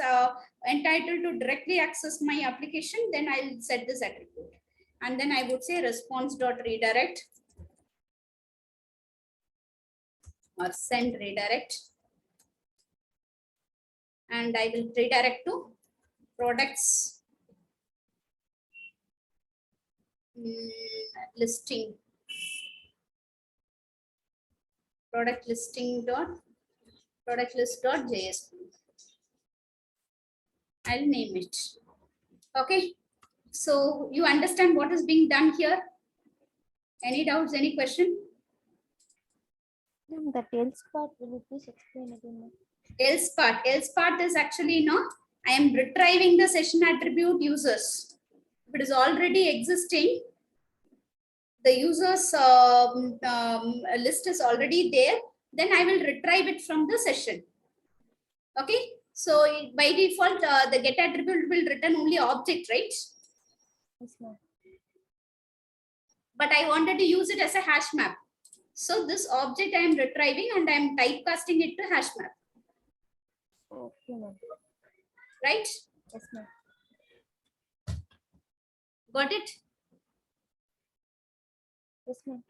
entitled to directly access my application, then I'll set this attribute. And then I would say response.redirect or send redirect. And I will redirect to products listing. Product listing dot product list dot JSP. I'll name it. Okay. So you understand what is being done here? Any doubts, any question? That else part, will you please explain again, ma'am? Else part is actually, no, I am retrieving the session attribute users. If it is already existing, the users list is already there, then I will retrieve it from the session. Okay. So by default, the get attribute will return only object, right? Yes, ma'am. But I wanted to use it as a hash map. So this object I am retrieving and I am typecasting it to hash map. Okay, ma'am. Right? Yes, ma'am. Got it? Yes, ma'am.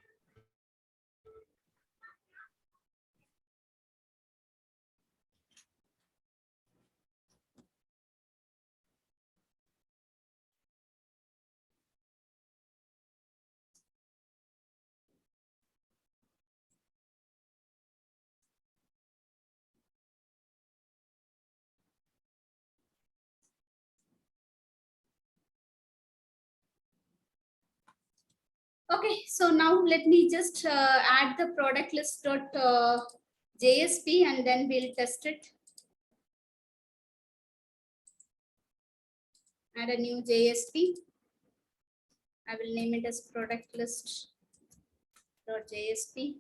Okay, so now let me just add the product list dot JSP and then we'll test it. Add a new JSP. I will name it as product list dot JSP.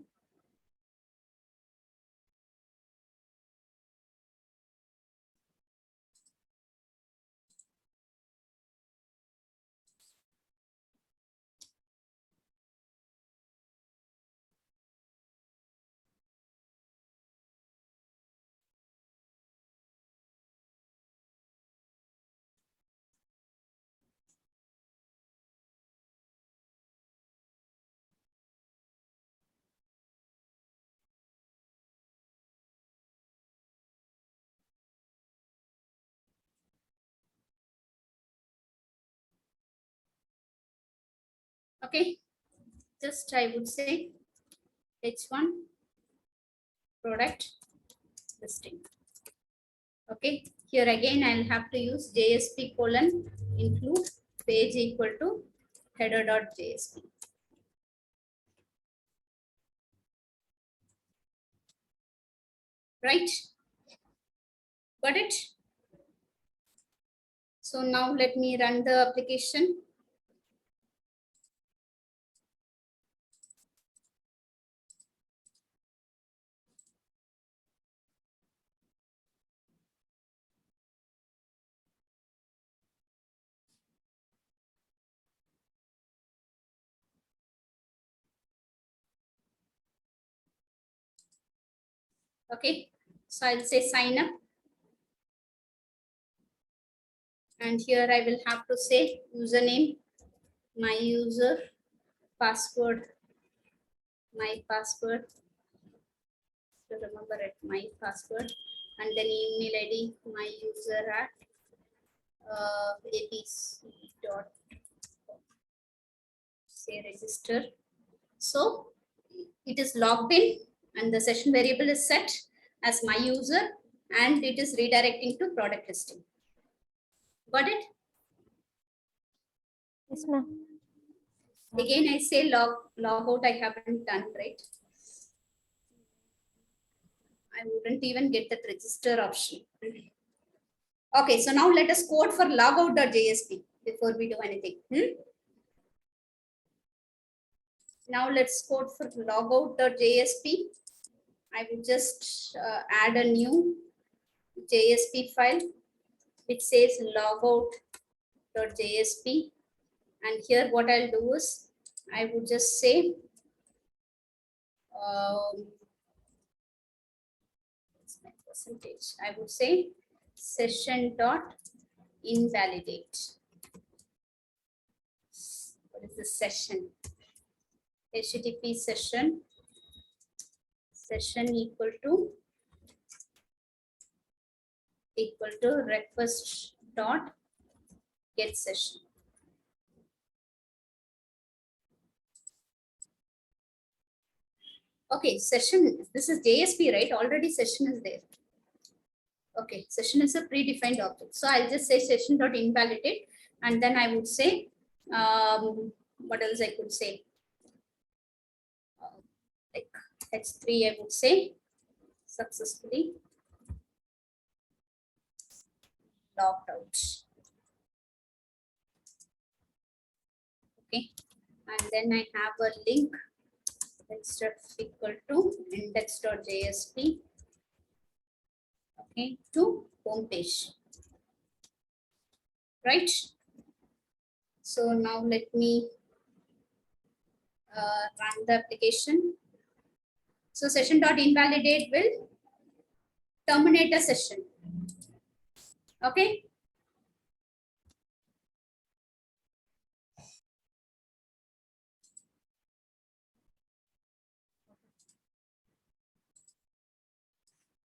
Okay, just I would say H1 product listing. Okay, here again I'll have to use JSP colon include page equal to header dot JSP. Right? Got it? So now let me run the application. Okay, so I'll say sign up. And here I will have to say username, my user, password, my password. To remember it, my password, and then email ID, my user at abc dot say register. So it is logged in and the session variable is set as my user and it is redirecting to product listing. Got it? Yes, ma'am. Again, I say log out, I haven't done, right? I wouldn't even get that register option. Okay, so now let us code for logout.jsp before we do anything. Now let's code for logout.jsp. I will just add a new JSP file which says logout.jsp. And here what I'll do is I would just say percentage. I would say session dot invalidate. What is the session? HTTP session equal to request dot get session. Okay, session, this is JSP, right? Already session is there. Okay, session is a predefined object. So I'll just say session dot invalidate, and then I would say, what else I could say? Like H3, I would say successfully logged out. Okay, and then I have a link instead equal to index.jsp, okay, to home page, right? So now let me run the application. So session.invalidate will terminate a session. Okay.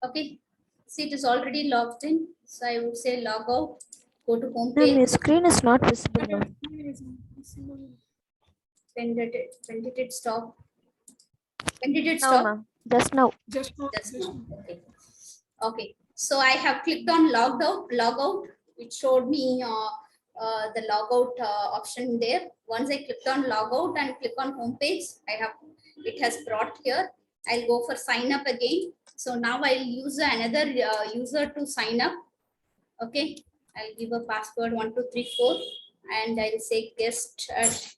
Okay. See, it is already logged in. So I would say log out, go to home Ma'am, page. your screen is not visible, ma'am. When did it stop? When did it Now, stop? ma'am. Just now. Just now. Okay. Okay. So I have clicked on log out. It showed me the logout option there. Once I clicked on logout and click on home page, it has brought here. I'll go for sign up again. So now I'll use another user to sign up. Okay. I'll give a password 1234 and I'll say guest at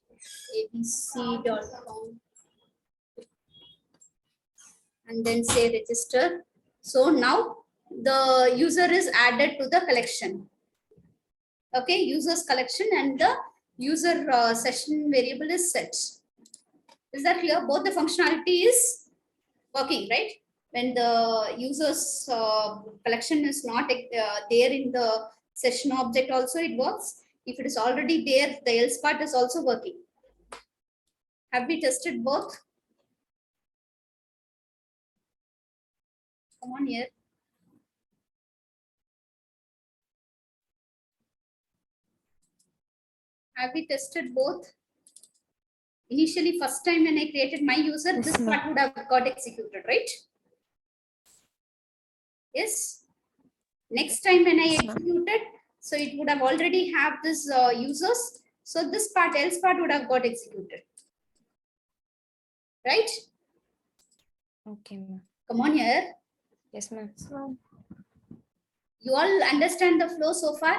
abc.com and then say register. So now the user is added to the collection. Okay, users collection and the user session variable is set. Is that clear? Both the functionality is working, right? When the users collection is not there in the session object also it works. If it is already there, the else part is also working. Have we tested both? Come on here. Have we tested both? Initially, first time when I created my user, Yes, this part would have got executed, right? Yes. Next time when I executed, so it would have already have this users. So this part, else part would have got executed. Right? Okay, ma'am. Come on here. Yes, ma'am. You all understand the flow so far?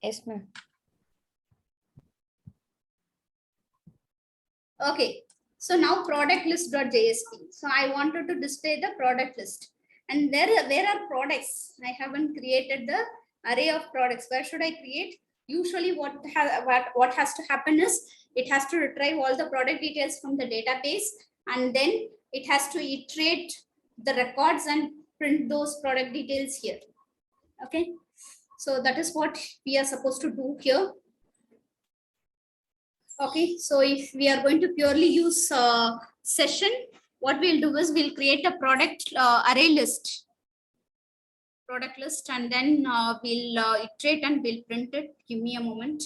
Yes, ma'am. Okay. So now product list.jsp. So I wanted to display the product list. And where are products? I haven't created the array of products. Where should I create? Usually what has to happen is it has to retrieve all the product details from the database and then it has to iterate the records and print those product details here. Okay. So that is what we are supposed to do here. Okay, so if we are going to purely use session, what we'll do is we'll create a product array list, product list, and then we'll iterate and we'll print it. Give me a moment.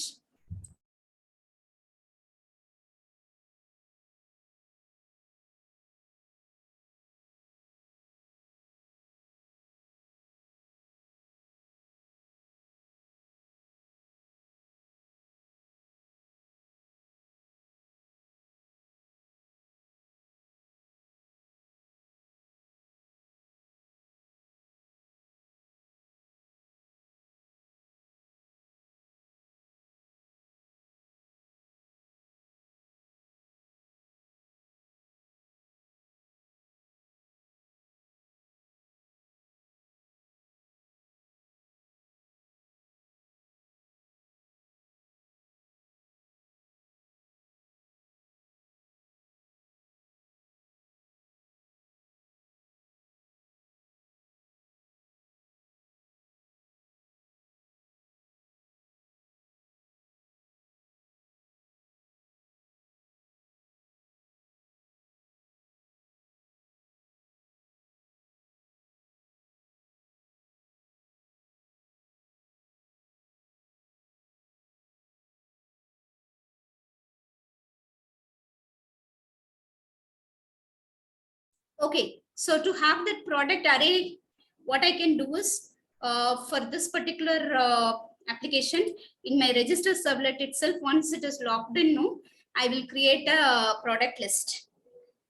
Okay, so to have that product array, what I can do is for this particular application in my register servlet itself, once it is logged in, no, I will create a product list.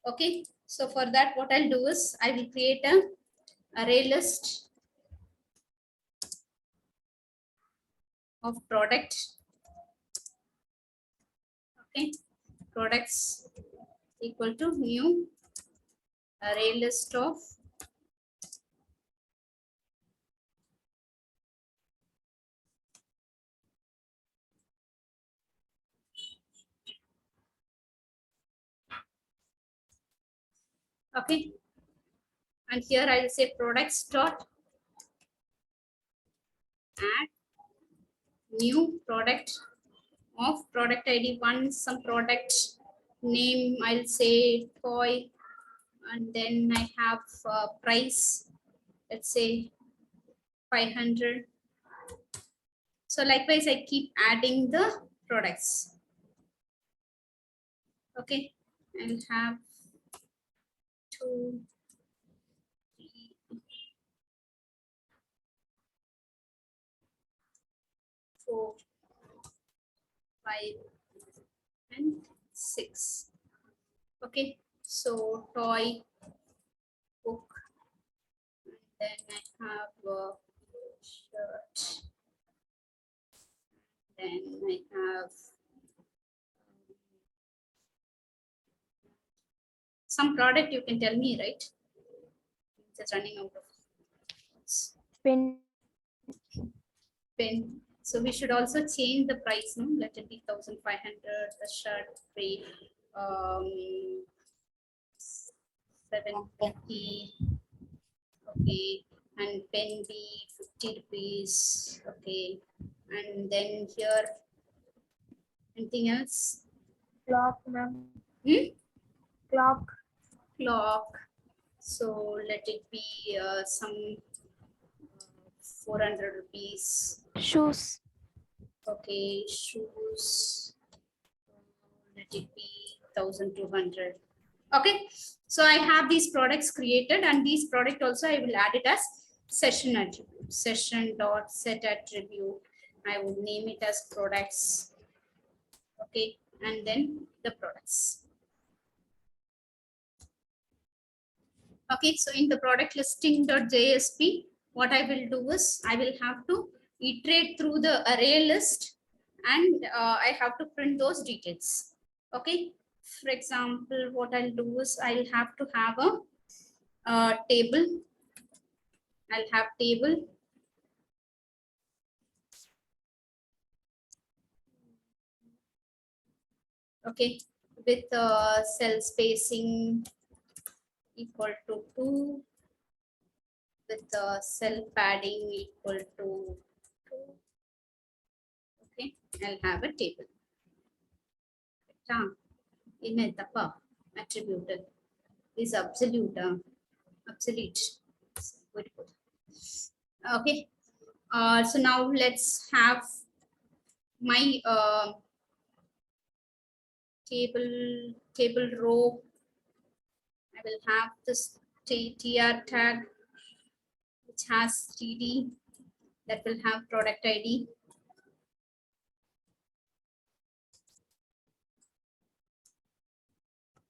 Okay, so for that, what I'll do is I will create a array list of product. Okay, products equal to new array list of okay, and here I will say products dot add new product of product ID one, some product name, I'll say toy, and then I have price, let's say 500. So likewise, I keep adding the products. Okay, I'll have 2, 3, 4, 5, and 6. Okay, so toy, book, and then I have a shirt, then I have some product, you can tell me, right? Just running out of Pen. pen. So we should also change the price, no? Let it be 1,500. The shirt rate 750. Okay, and pen be 50 rupees. Okay, and then here, anything else? Clock, ma'am. Hmm? Clock. Clock. So let it be some 400 rupees. Shoes. Okay, shoes. Let it be 1,200. Okay, so I have these products created, and these product also I will add it as session attribute. Session dot set attribute. I would name it as products. Okay, and then the products. Okay, so in the product listing.jsp, what I will do is I will have to iterate through the array list, and I have to print those details. Okay, for example, what I'll do is I'll have to have a table. I'll have table. Okay, with cell spacing equal to 2, with cell padding equal to 2. Okay, I'll have a table. Attributed is absolute. Obsolete. Good, good. Okay. So now let's have my table row. I will have this tr tag which has td, that will have product ID.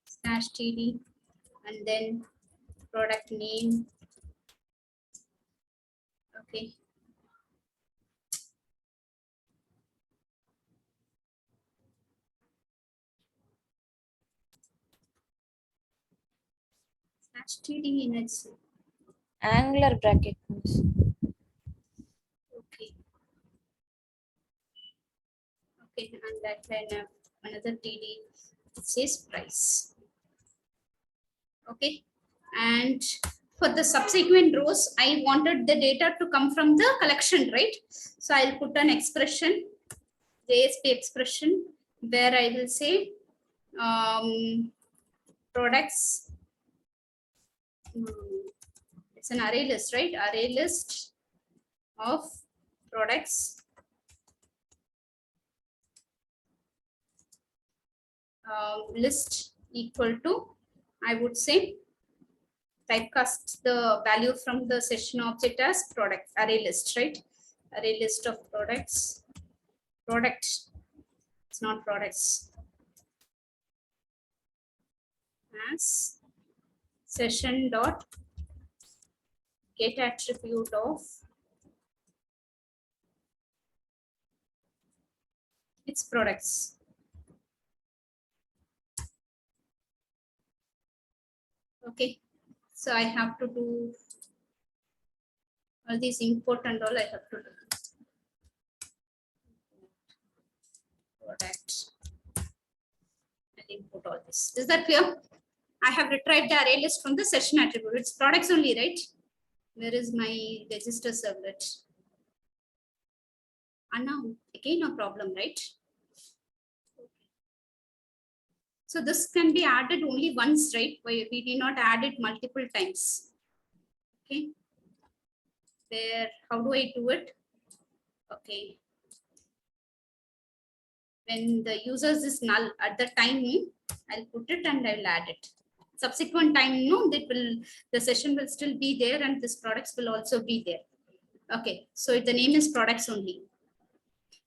Slash td, and then product name. Okay. Slash td in its Angular bracket. okay. Okay, and that can have another td, it says price. Okay, and for the subsequent rows, I wanted the data to come from the collection, right? So I'll put an expression, JSP expression, where I will say products. It's an array list, right? Array list of products list equal to, I would say typecast the value from the session object as product array list, right? Array list of products. Product. It's not products. As session dot get attribute of its products. Okay, so I have to do all these import and all I have to do. Product and import all this. Is that clear? I have retrieved the array list from the session attribute. It's products only, right? Where is my register servlet? And now again a problem, right? So this can be added only once, right? We did not add it multiple times. Okay. There, how do I do it? Okay. When the users is null at the time, I'll put it and I will add it. Subsequent time, no, the session will still be there and this products will also be there. Okay, so the name is products only.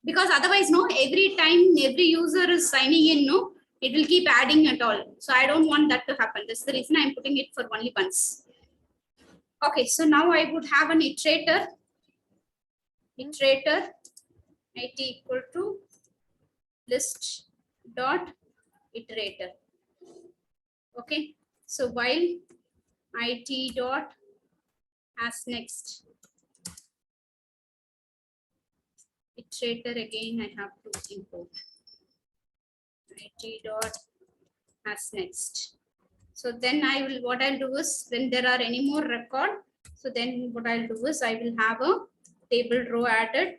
Because otherwise, no, every time every user is signing in, no, it will keep adding it all. So I don't want that to happen. That's the reason I'm putting it for only once. Okay, so now I would have an iterator. Iterator it equal to list dot iterator. Okay, so while it dot as next iterator, again I have to import it dot as next. So then I will, what I'll do is when there are any more record, so then what I'll do is I will have a table row added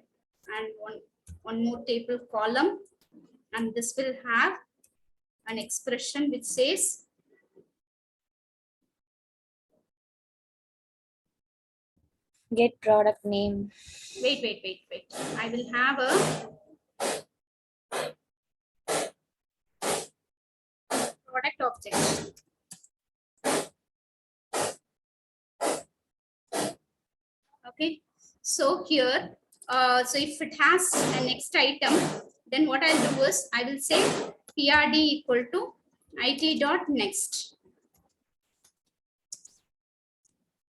and one more table column, and this will have an expression which says Get product name. wait. I will have a product object. Okay, so here, so if it has a next item, then what I'll do is I will say prd equal to it dot next.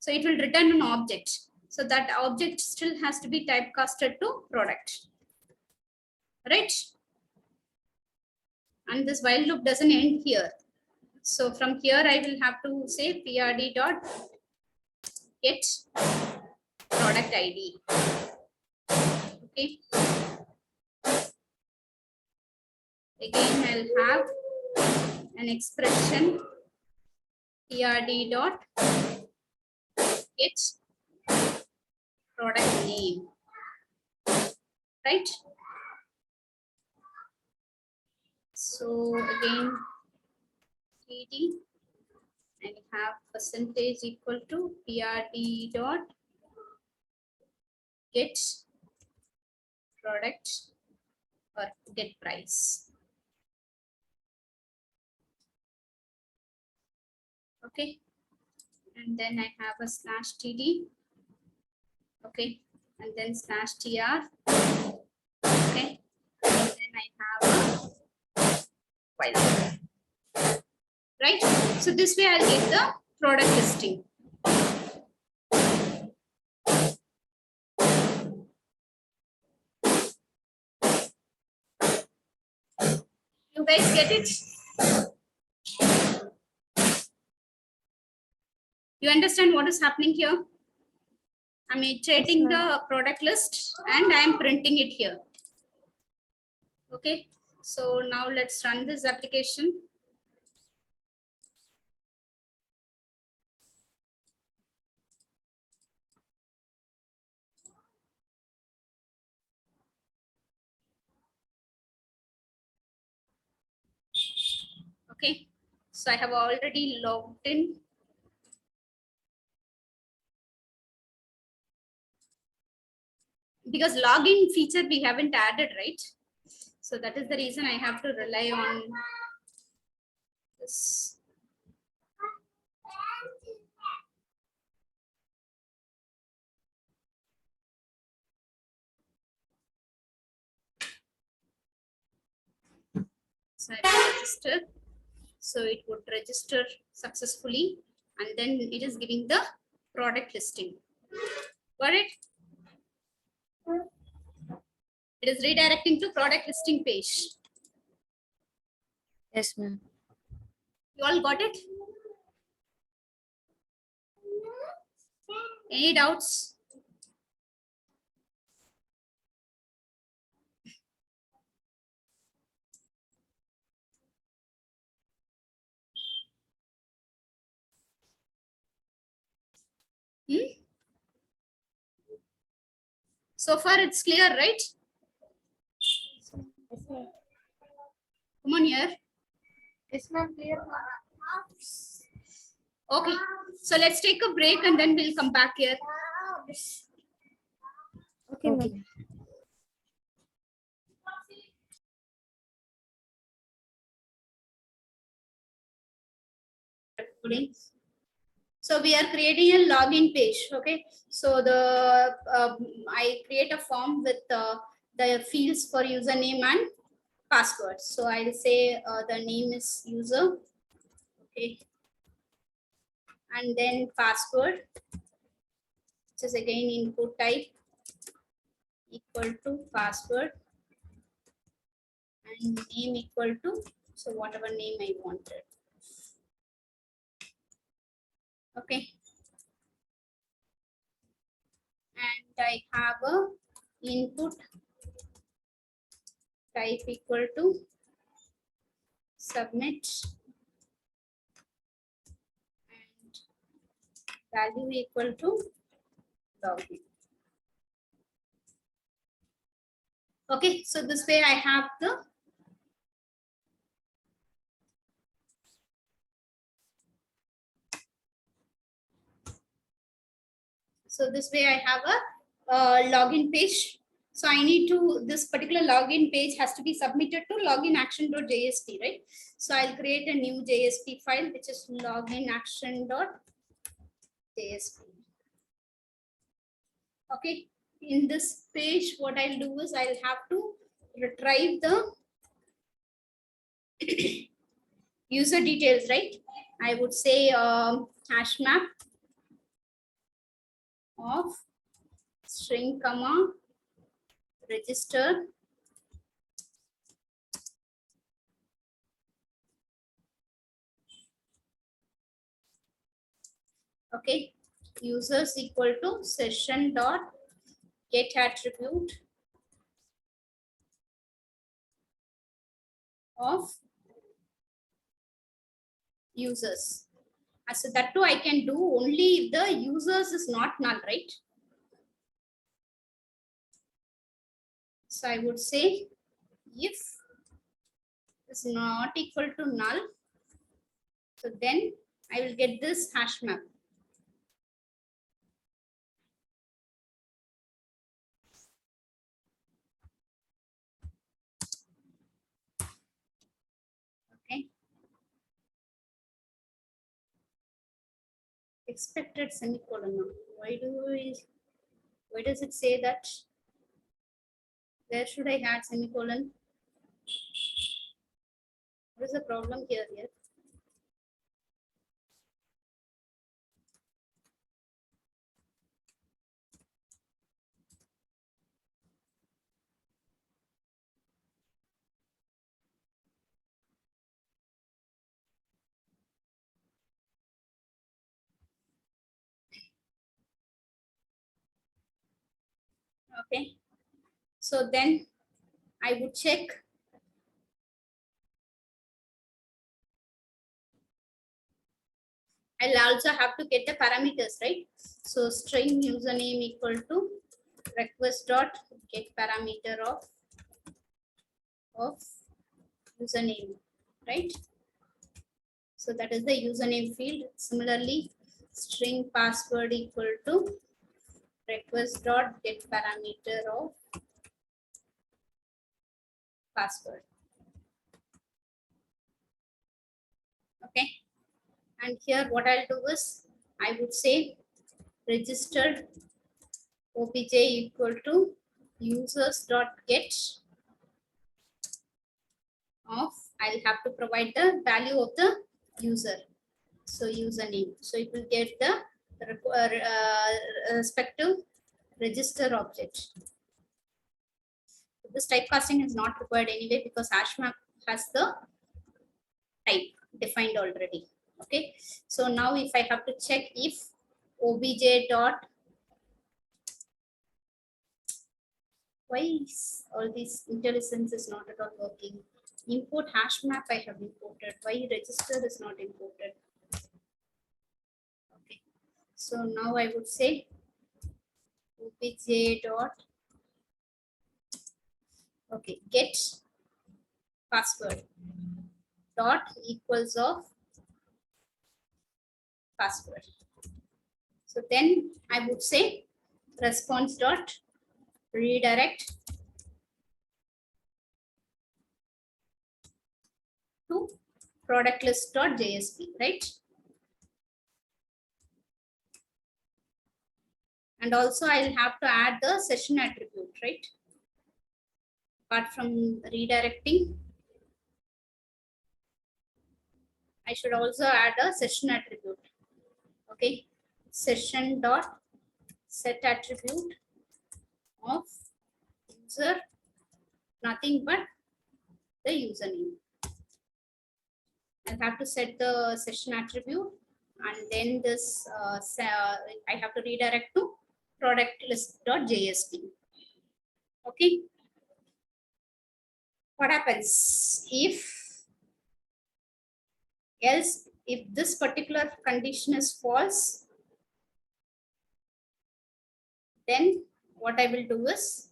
So it will return an object. So that object still has to be typecasted to product, right? And this while loop doesn't end here. So from here I will have to say prd dot get product ID. Okay. Again, I'll have an expression prd dot get product name, right? So again, td and have percentage equal to prd dot get product or get price. Okay, and then I have a slash td. Okay, and then slash tr. Okay, and then I have a file. Right? So this way I'll get the product listing. You guys get it? You understand what is happening here? I'm iterating the product list and I'm printing it here. Okay, so now let's run this application. Okay, so I have already logged in. Because login feature we haven't added, right? So that is the reason I have to rely on this. So I will register. So it would register successfully, and then it is giving the product listing. Got it? It is redirecting to product listing page. Yes, ma'am. You all got it? Any doubts? So far it's clear, right? Come on here. Yes, ma'am, clear. Okay, so let's take a break and then we'll come back here. Okay, ma'am. Okay. So we are creating a login page. Okay, so I create a form with the fields for username and password. So I'll say the name is user. Okay, and then password, which is again input type equal to password, and name equal to, so whatever name I wanted. Okay, and I have a input type equal to submit, and value equal to login. Okay, so this way I have the I have a login page. So I need to, this particular login page has to be submitted to login action.jsp, right? So I'll create a new JSP file, which is login action.jsp. Okay, in this page, what I'll do is I'll have to retrieve the user details, right? I would say hash map of string comma register okay, users equal to session dot get attribute of users. So that too I can do only if the users is not null, right? So I would say if is not equal to null, so then I will get this hash map. Okay. Expected semicolon. Why does it say that? Where should I add semicolon? What is the problem here? Okay, so then I would check I'll also have to get the parameters, right? So string username equal to request dot get parameter of username, right? So that is the username field. Similarly, string password equal to request dot get parameter of password. Okay, and here what I'll do is I would say registered obj equal to users dot get of I'll have to provide the value of the user. So username. So it will get the respective register object. This typecasting is not required anyway because hash map has the type defined already. Okay. So now if I have to check if obj dot, why is all these IntelliSense is not at all working? Import hash map I have imported. Why register is not imported? Okay. So now I would say obj dot, okay, get password dot equals of password. So then I would say response dot redirect to product list dot JSP, right? And also I'll have to add the session attribute, right? Apart from redirecting, I should also add a session attribute. Okay, session dot set attribute of user, nothing but the username. I'll have to set the session attribute, and then this I have to redirect to product list dot JSP. Okay. What happens if else, if this particular condition is false, then what I will do is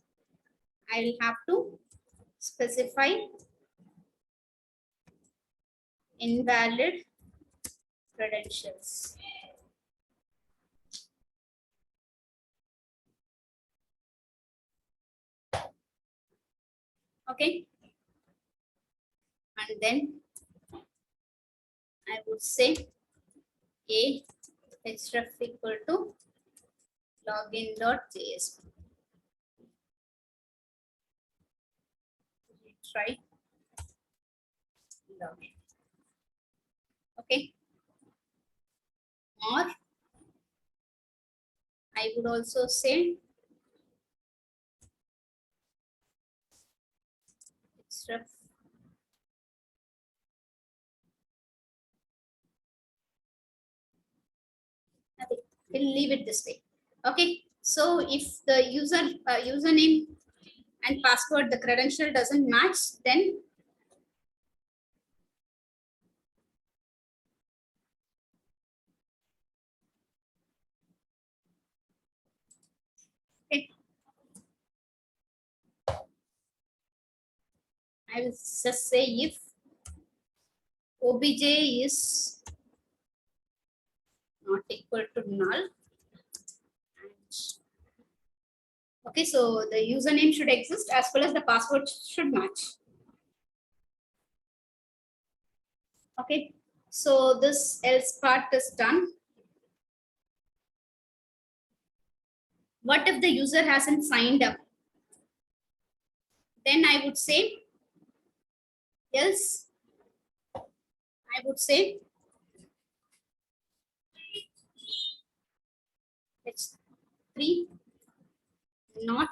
I will have to specify invalid credentials. Okay. And then I would say a href equal to login.jsp. Try login. Okay. Or I would also say href nothing. We'll leave it this way. Okay. So if the username and password, the credential doesn't match, then okay, I will just say if obj is not equal to null. Okay, so the username should exist as well as the password should match. Okay, so this else part is done. What if the user hasn't signed up? Then I would say else, I would say H3 not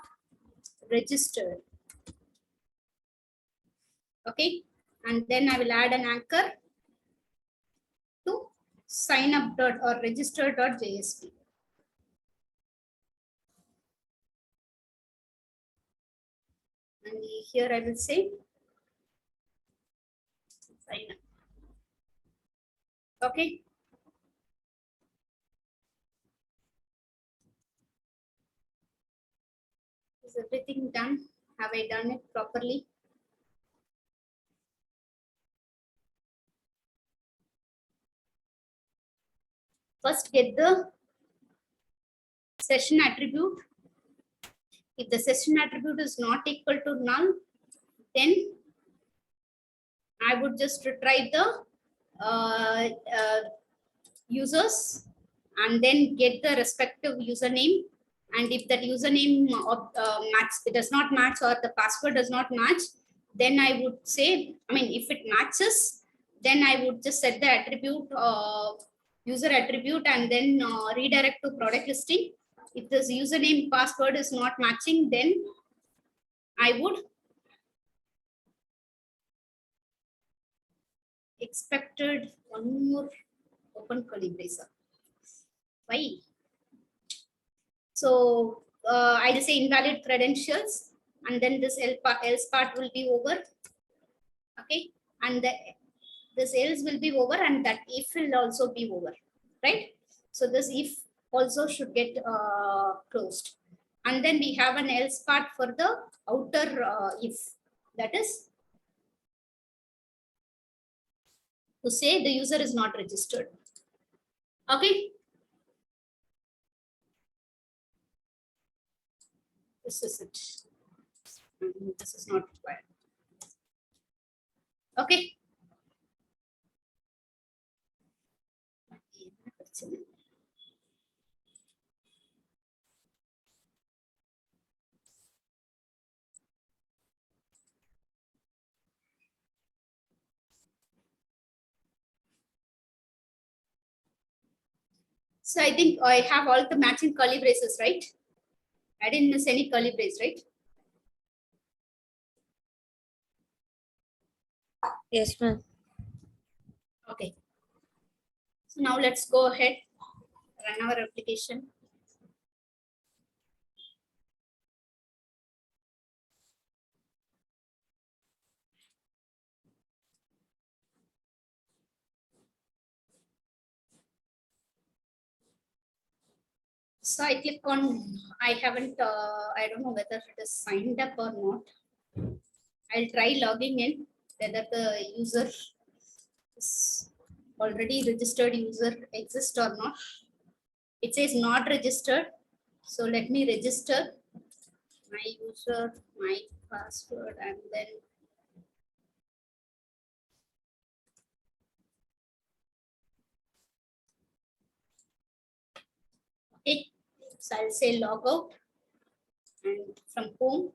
registered. Okay, and then I will add an anchor to sign up dot or register dot JSP. And here I will say sign up. Okay. Is everything done? Have I done it properly? First, get the session attribute. If the session attribute is not equal to null, then I would just retry the users and then get the respective username. And if that username it does not match or the password does not match, then I would say, I mean, if it matches, then I would just set the attribute, user attribute, and then redirect to product listing. If this username password is not matching, then I would expected one more open curly bracer. Why? So I just say invalid credentials, and then this else part will be over. Okay, and this else will be over, and that if will also be over, right? So this if also should get closed, and then we have an else part for the outer if, that is to say the user is not registered. Okay, this is it. This is not required. Okay. So I think I have all the matching curly braces, right? I didn't miss any curly brace, right? Yes, ma'am. Okay. So now let's go ahead, run our application. So I click on, I haven't, I don't know whether it is signed up or not. I'll try logging in, whether the user is already registered user exists or not. It says not registered. So let me register my user, my password, and then okay. So I'll say log out, and from home,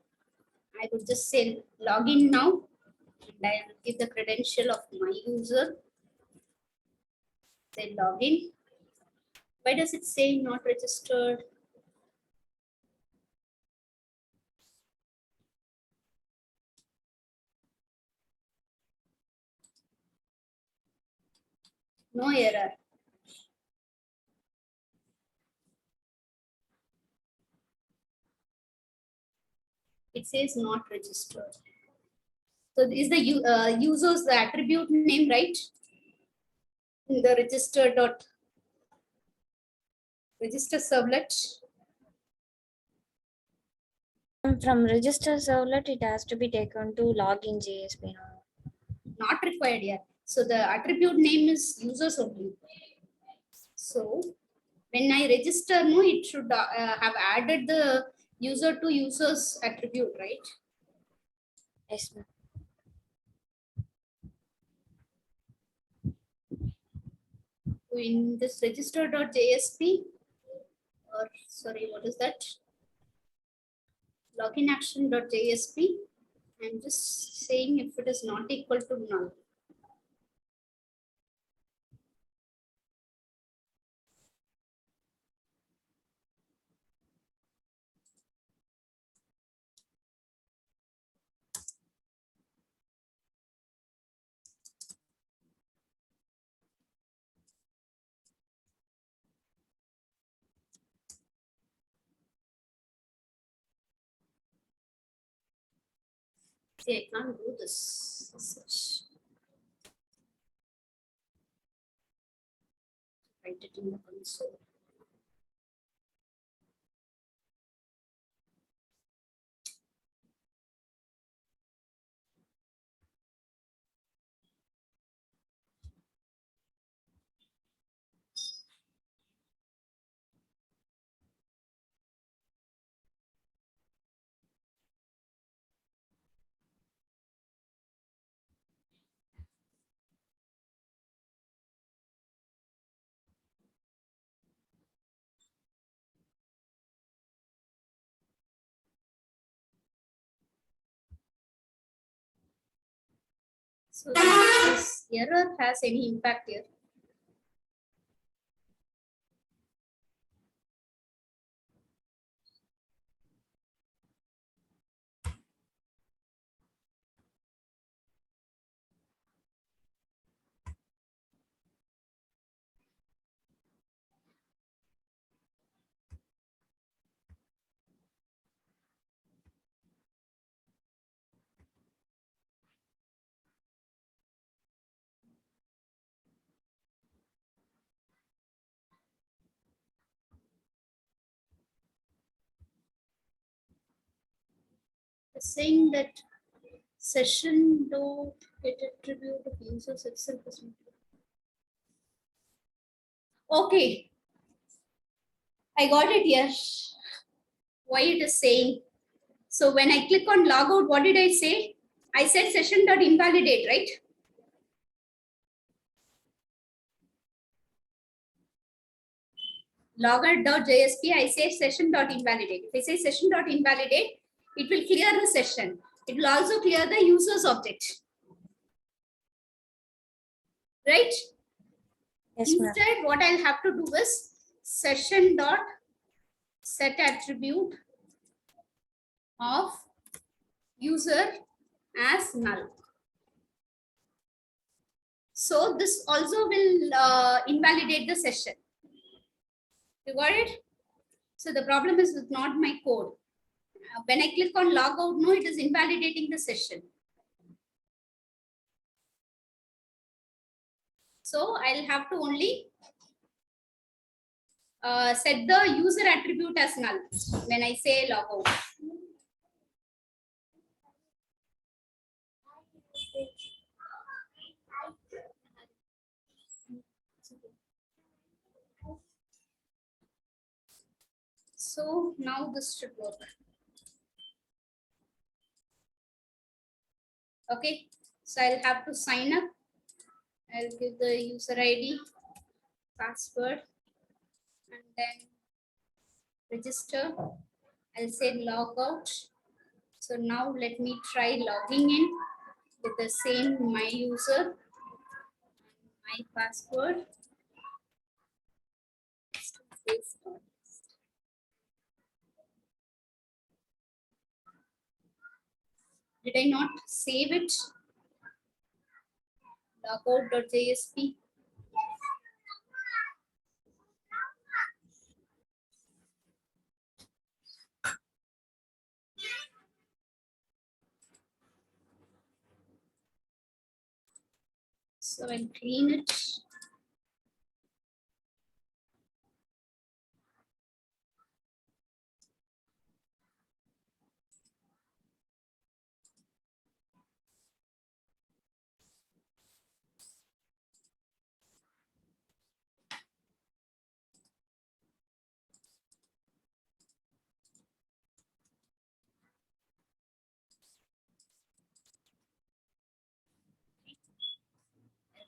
I would just say login now, and I will give the credential of my user. Say login. Why does it say not registered? No error. It says not registered. So is the user's the attribute name, right? In the register servlet. From register servlet, it has to be taken to login JSP now. Not required yet. So the attribute name is users only. So when I register, no, it should have added the user to users attribute, right? Yes, ma'am. In this register.jsp, or sorry, what is that? Login action.jsp. I'm just saying if it is not equal to null. See, I can't do this. Write it in the console. So this error has any impact here? Saying that session don't get attribute of users itself is not. Okay, I got it here. Why it is saying. So when I click on logout, what did I say? I said session dot invalidate, right? Logout.jsp, I say session dot invalidate. If I say session dot invalidate, it will clear the session. It will also clear the users object. Right? Yes, ma'am. Instead, what I'll have to do is session dot set attribute of user as null. So this also will invalidate the session. You got it? So the problem is with not my code. When I click on logout, no, it is invalidating the session. So I'll have to only set the user attribute as null when I say logout. So now this should work. Okay, so I'll have to sign up. I'll give the user ID, password, and then register. I'll say logout. So now let me try logging in with the same my user, my password. Did I not save it? Logout.jsp. So I'll clean it.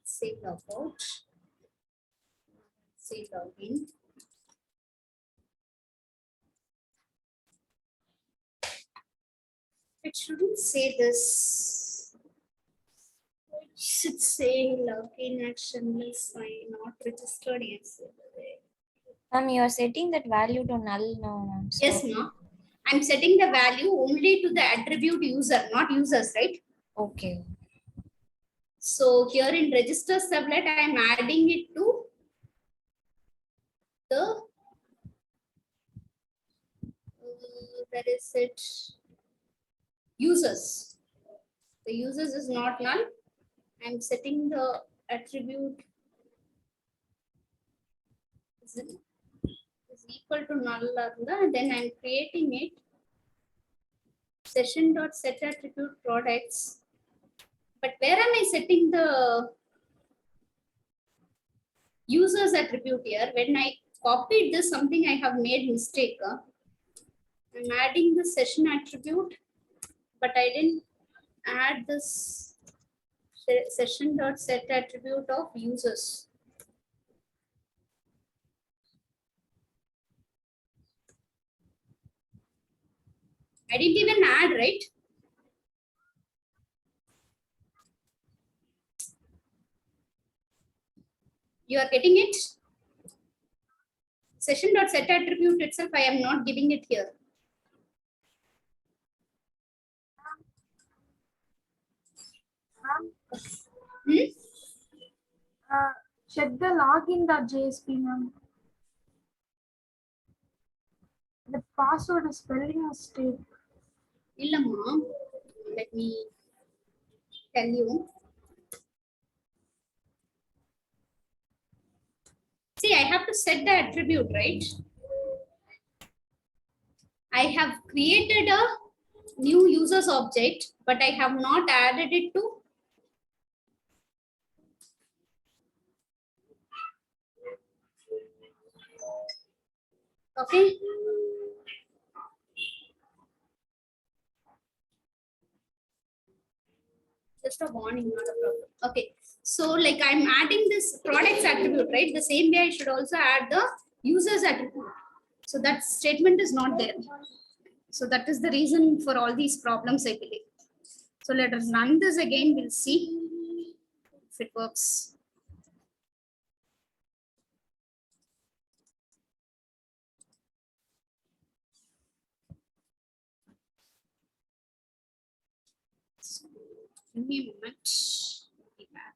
Say logout. Say login. It shouldn't say this. It should say login action list sign not registered yesterday. Ma'am, you are setting that value to null now, ma'am. So- Yes, no. I'm setting the value only to the attribute user, not users, right? Okay. So here in register servlet, I'm adding it to the where is it? Users. The users is not null. I'm setting the attribute is equal to null and then I'm creating it session dot set attribute products. But where am I setting the users attribute here? When I copied this, something I have made mistake. I'm adding the session attribute, but I didn't add this session dot set attribute of users. I didn't even add, right? You are getting it? Session.set attribute itself, I am not giving it here. Hmm? Check the login.jsp, ma'am. The password is spelling mistake. Illamma, let me tell you. See, I have to set the attribute, right? I have created a new users object, but I have not added it to. Okay. Just a warning, not a problem. Okay. So like I'm adding this products attribute, right? The same way I should also add the users attribute. So that statement is not there. So that is the reason for all these problems, I believe. So let us run this again. We'll see if it works. So, give me a moment. Be back.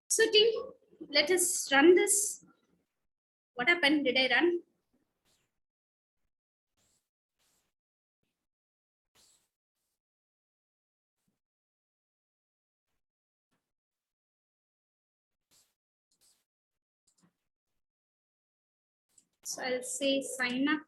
So team, let us run this. What happened? Did I run? So I'll say sign up.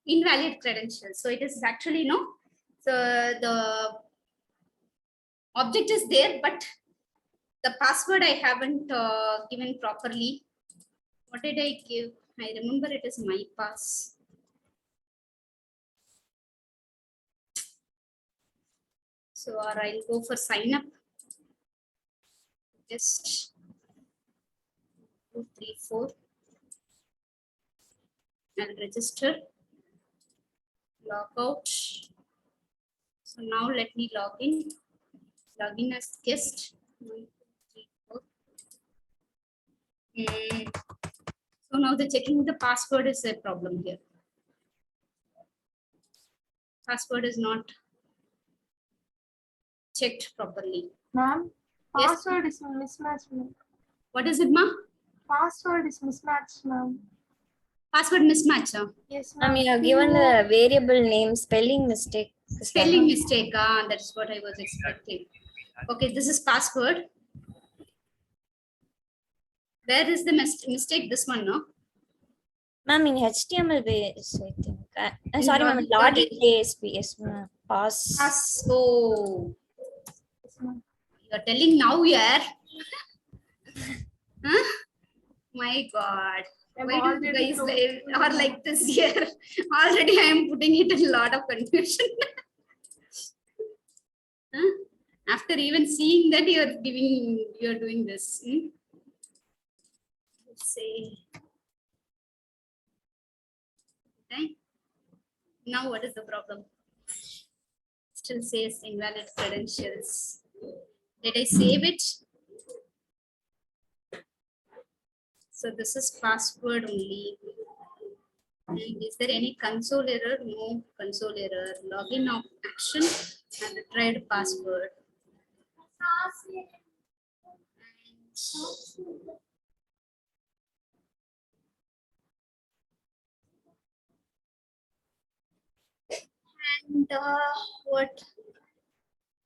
Invalid credentials. So it is actually no. So the object is there, but the password I haven't given properly. What did I give? I remember it is my pass. So or I'll go for sign up. Just 2, 3, 4. I'll register. Log out. So now let me log in. Log in as guest. 1, 2, 3, 4. So now the checking the password is a problem here. Password is not checked properly. Ma'am, Yes. password is mismatched, ma'am. What is it, ma? Password is mismatched, ma'am. Password mismatch. Yes, Ma'am, ma'am. you have given the variable name spelling mistake. Spelling mistake. That's what I was expecting. Okay, this is password. Where is the mistake? This one, no? Ma'am, in HTML base, I think. In Sorry, ma'am. login. Login JSP. Yes, ma'am. Pass. Pass. Oh, Yes, ma'am. you are telling now, yeah. Huh? My God. Why do you guys are like this here? Already I am putting it in a lot of confusion. Huh? after even seeing that you're doing this. Let's say, okay. Now what is the problem? Still says invalid credentials. Did I save it? So this is password only. And is there any console error? No console error. Login of action and tried password. And what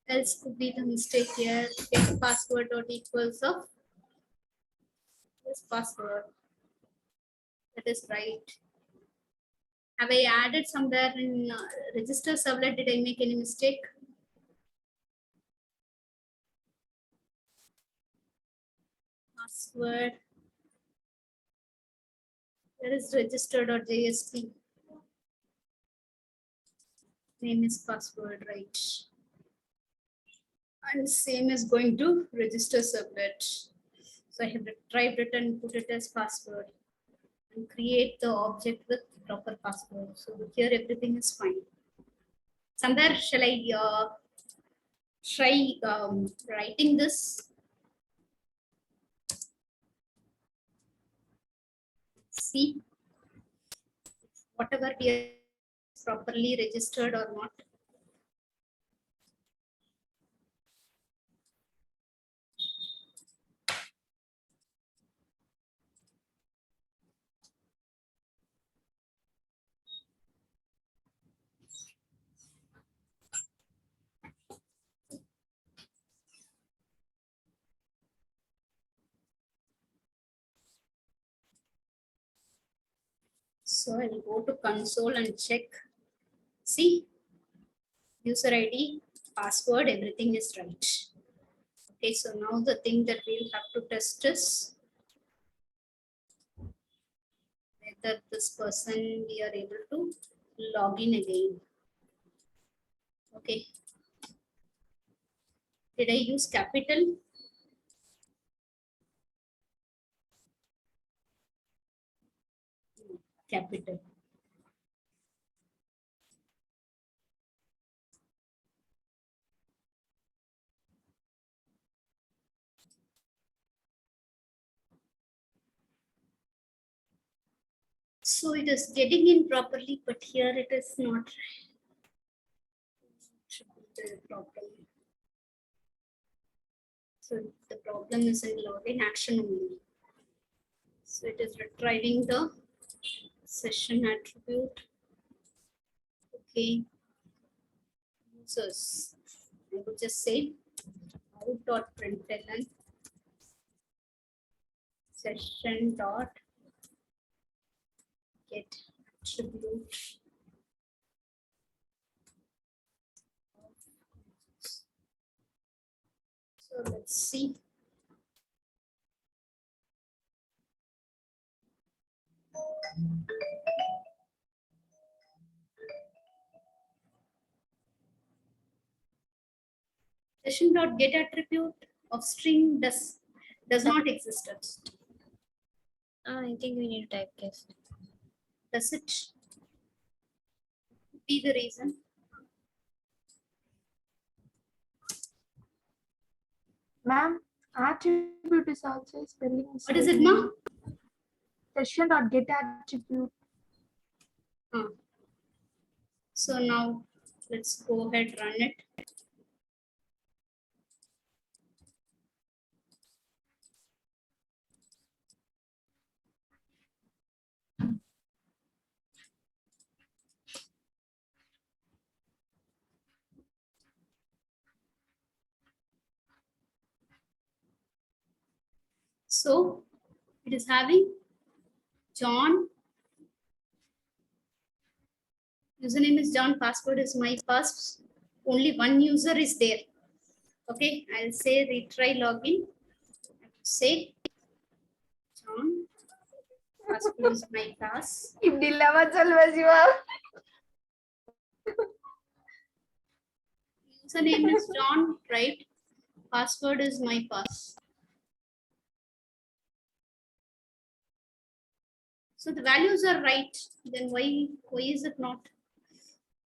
else could be the mistake here? Get password dot equals of this password. That is right. Have I added somewhere in register servlet? Did I make any mistake? Password. There is register.jsp. Name is password, right? And same is going to register servlet. So I have tried it and put it as password and create the object with proper password. So here everything is fine. Somewhere shall I try writing this? See whatever we are properly registered or not. So I'll go to console and check. See, user ID, password, everything is right. Okay, so now the thing that we'll have to test is whether this person we are able to log in again. Okay. Did I use capital? Capital. So it is getting in properly, but here it is not. Should be the problem. So the problem is in login action only. So it is retrieving the session attribute. Okay. Users. I would just say out.println session dot get attribute. So let's see. Session dot get attribute of string does not exist. I think we need to typecast. Does it be the reason? Ma'am, attribute is also a spelling mistake. What is it, ma? Session dot get attribute. So now let's go ahead, run it. So it is having John. Username is John, password is my pass. Only one user is there. Okay, I'll say retry login. Say John, password is my pass. Username is John, right? Password is my pass. So the values are right. Then why is it not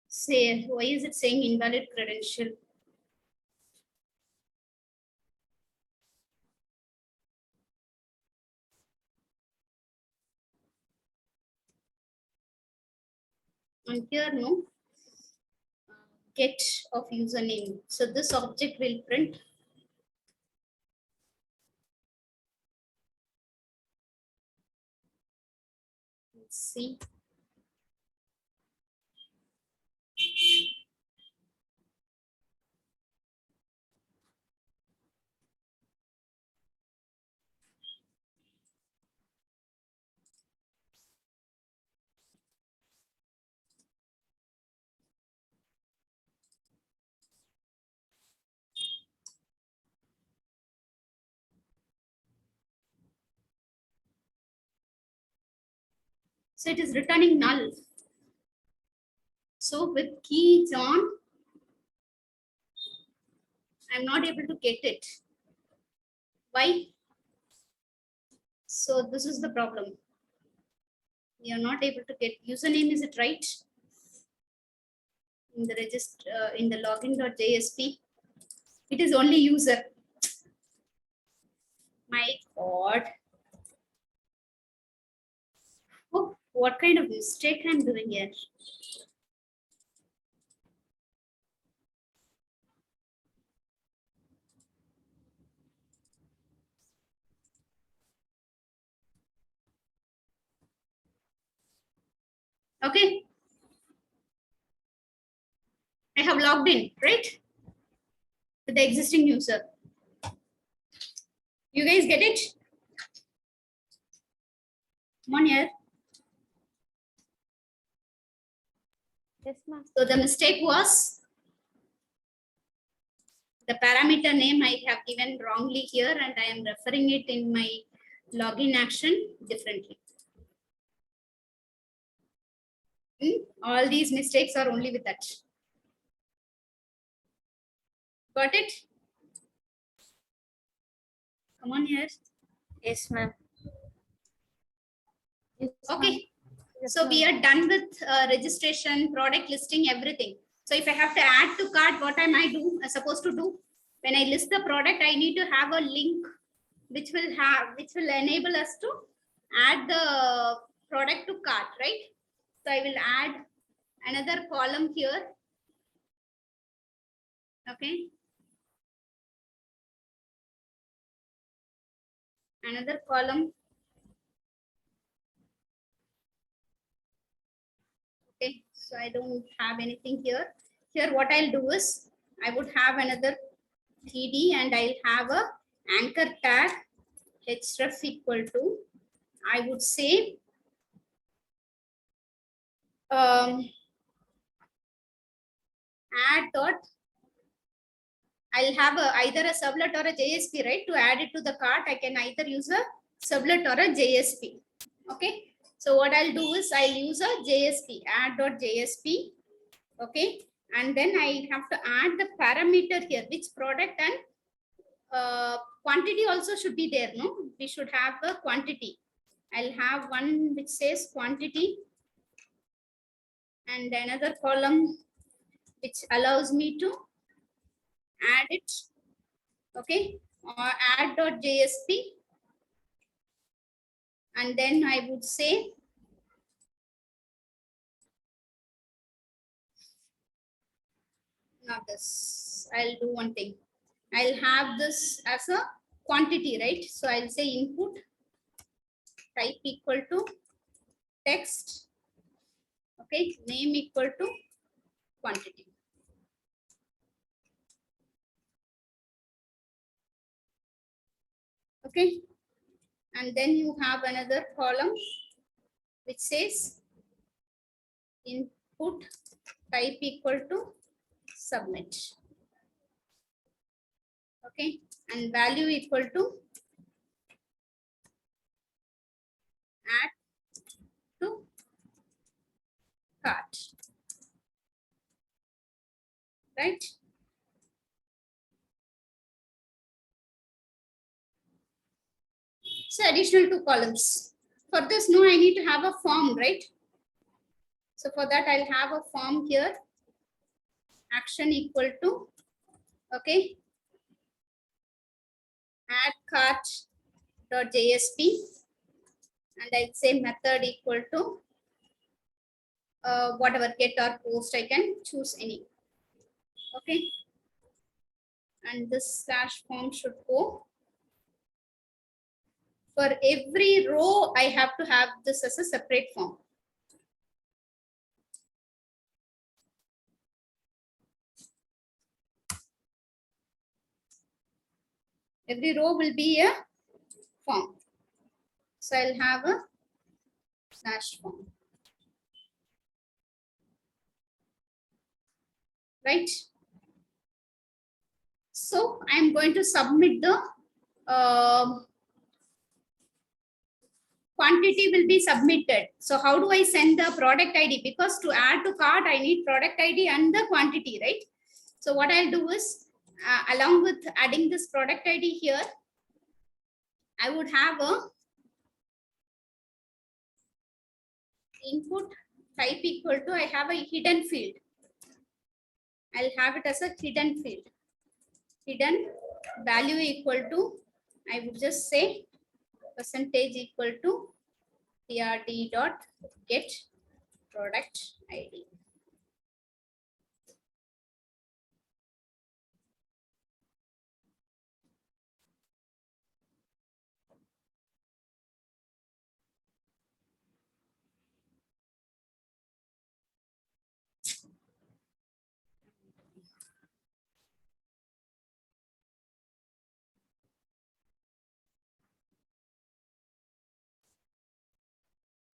say? Why is it saying invalid credential? And here no get of username. So this object will print. Let's see. So it is returning null. So with key John, I'm not able to get it. Why? So this is the problem. We are not able to get username. Is it right? In the register, in the login.jsp, it is only user. My God. Oh, what kind of mistake I'm doing here? Okay. I have logged in, right? With the existing user. You guys get it? Come on here. Yes, ma'am. So the mistake was the parameter name I have given wrongly here, and I am referring it in my login action differently. All these mistakes are only with that. Got it? Come on here. Yes, ma'am. Yes, ma'am. Okay. Yes, So we ma'am. are done with registration, product listing, everything. So if I have to add to cart, what am I supposed to do? When I list the product, I need to have a link which will enable us to add the product to cart, right? So I will add another column here. Okay. Another column. Okay, so I don't have anything here. Here, what I'll do is I would have another TD and I'll have a anchor tag href equal to, I would say, add dot. I'll have either a servlet or a JSP, right? To add it to the cart, I can either use a servlet or a JSP. Okay. So what I'll do is I'll use a JSP, add.jsp. Okay. And then I have to add the parameter here, which product and quantity also should be there. No, we should have a quantity. I'll have one which says quantity and another column which allows me to add it. Okay, or add.jsp, and then I would say not this. I'll do one thing. I'll have this as a quantity, right? So I'll say input type equal to text. Okay, name equal to quantity. Okay, and then you have another column which says input type equal to submit. Okay, and value equal to add to cart, right? So additional 2 columns. For this, no, I need to have a form, right? So for that, I'll have a form here. Action equal to, okay, add cart dot JSP, and I'll say method equal to whatever, get or post, I can choose any. Okay. And this slash form should go. For every row, I have to have this as a separate form. Every row will be a form. So I'll have a slash form. Right? So I'm going to submit the quantity will be submitted. So how do I send the product ID? Because to add to cart, I need product ID and the quantity, right? So what I'll do is, along with adding this product ID here, I would have a input type equal to, I have a hidden field. I'll have it as a hidden field. Hidden value equal to, I would just say percentage equal to trd dot get product ID.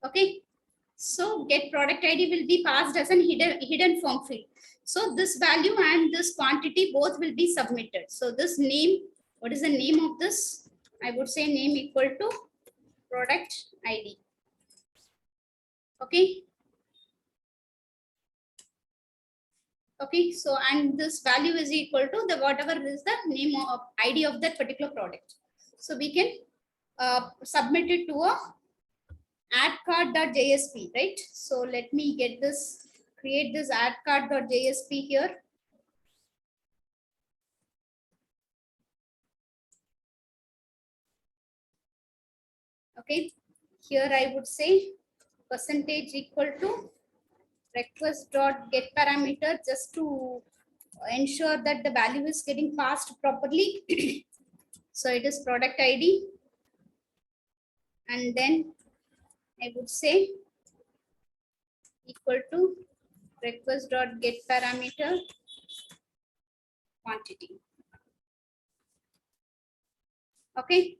Okay. So get product ID will be passed as an hidden form field. So this value and this quantity both will be submitted. So this name, what is the name of this? I would say name equal to product ID. Okay. Okay. So and this value is equal to the whatever is the name of ID of that particular product. So we can submit it to a add cart.jsp, right? So let me get this, create this add cart.jsp here. Okay, here I would say percentage equal to request dot get parameter, just to ensure that the value is getting passed properly. So it is product ID, and then I would say equal to request dot get parameter quantity. Okay.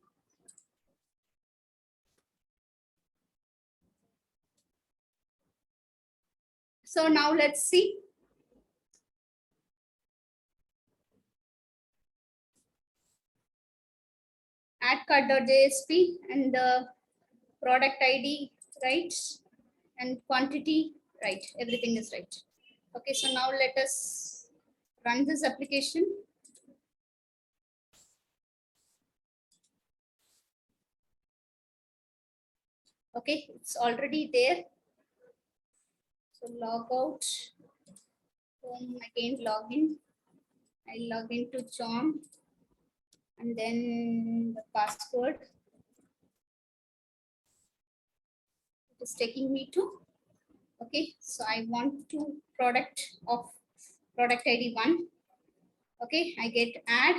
So now let's see. Add cart.jsp and the product ID, right? And quantity, right? Everything is right. Okay, so now let us run this application. Okay, it's already there. So log out, home again, login. I log into John, and then the password. It is taking me to, okay, so I want to product of product ID 1. Okay, I get add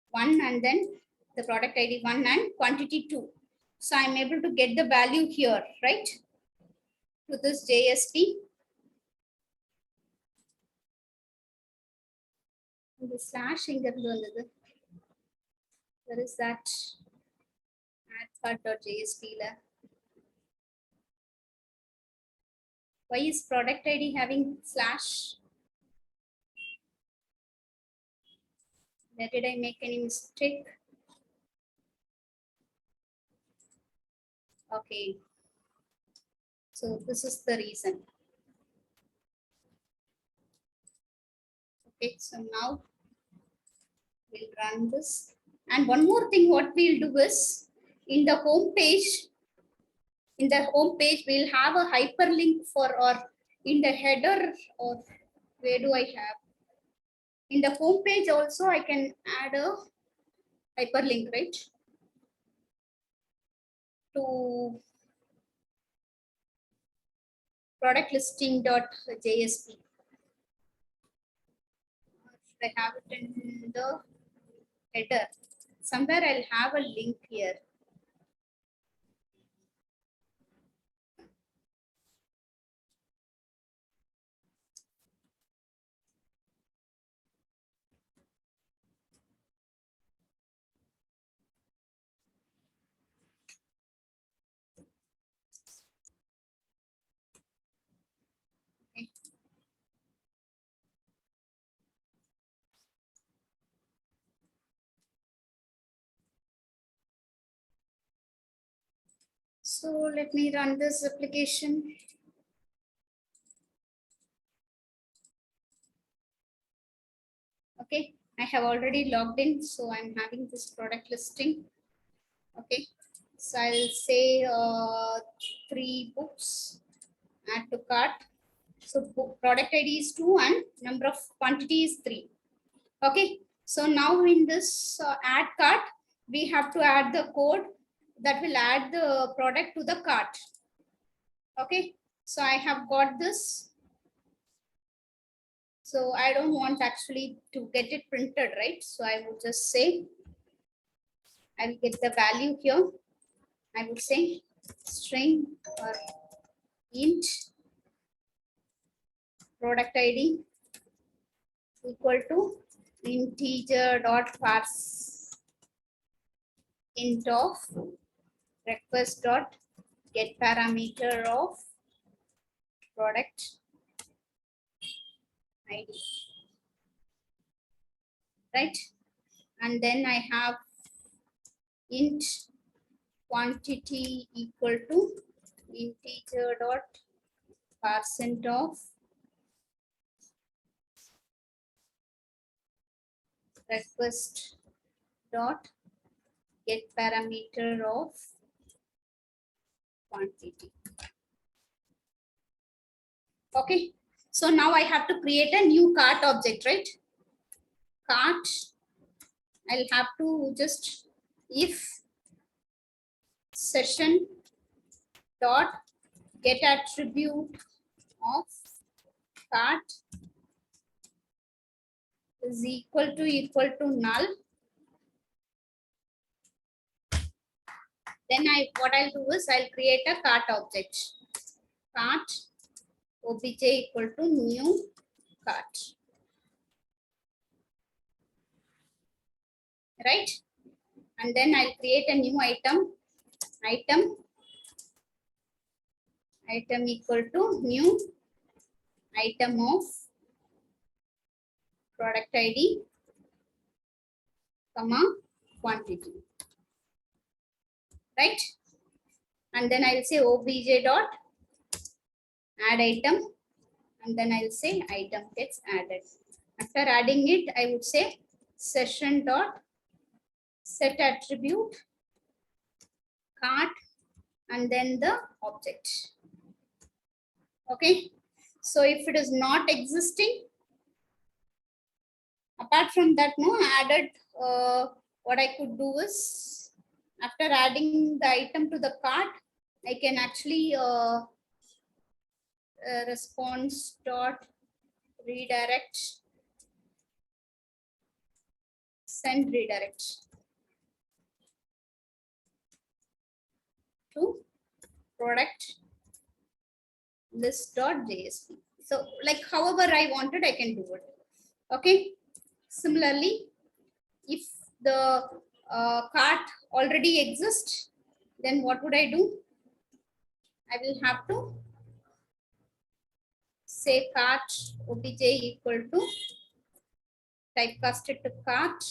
1 and then the product ID 1 and quantity 2. So I'm able to get the value here, right? To this JSP. The slash where is that? Add cart.jsp. Why is product ID having slash? Where did I make any mistake? Okay. So this is the reason. Okay, so now we'll run this. And one more thing, what we'll do is, in the home page, we'll have a hyperlink for, or in the header, or where do I have? In the home page also I can add a hyperlink, right? To product listing.jsp. I have it in the header. Somewhere I'll have a link here. Okay. So let me run this application. Okay, I have already logged in, so I'm having this product listing. Okay, so I'll say 3 books, add to cart. So book product ID is 2 and number of quantity is 3. Okay, so now in this add cart, we have to add the code that will add the product to the cart. Okay, so I have got this. So I don't want actually to get it printed, right? So I would just say, I will get the value here. I would say string or int product ID equal to integer dot parse int of request dot get parameter of product ID, right? And then I have int quantity equal to integer dot percent of request dot get parameter of quantity. Okay, so now I have to create a new cart object, right? Cart, I'll have to just if session dot get attribute of cart is equal to null. Then what I'll do is I'll create a cart object. Cart obj equal to new cart. Right? And then I'll create a new item. Item equal to new item of product ID, comma, quantity. Right? And then I'll say obj dot add item, and then I'll say item gets added. After adding it, I would say session dot set attribute cart and then the object. Okay, so if it is not existing, apart from that, no added, what I could do is after adding the item to the cart, I can actually response dot redirect, send redirect to product list.jsp. So like however I wanted, I can do it. Okay. Similarly, if the cart already exists, then what would I do? I will have to say cart obj equal to typecast it to cart,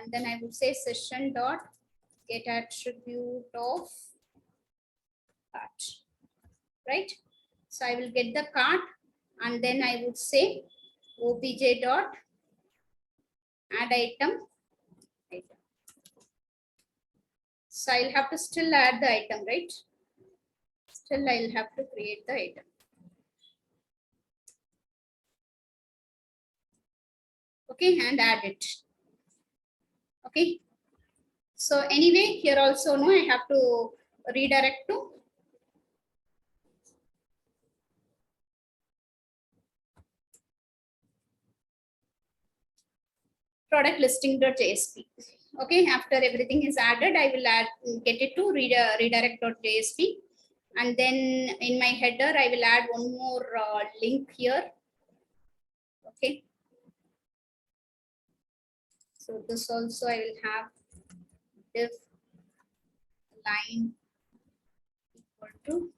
and then I would say session dot get attribute of cart. Right? So I will get the cart, and then I would say obj dot add item. So I'll have to still add the item, right? Still I'll have to create the item. Okay, and add it. Okay. So anyway, here also no, I have to redirect to product listing.jsp. Okay, after everything is added, I will get it to redirect.jsp. And then in my header, I will add one more link here. Okay. So this also I will have div line equal to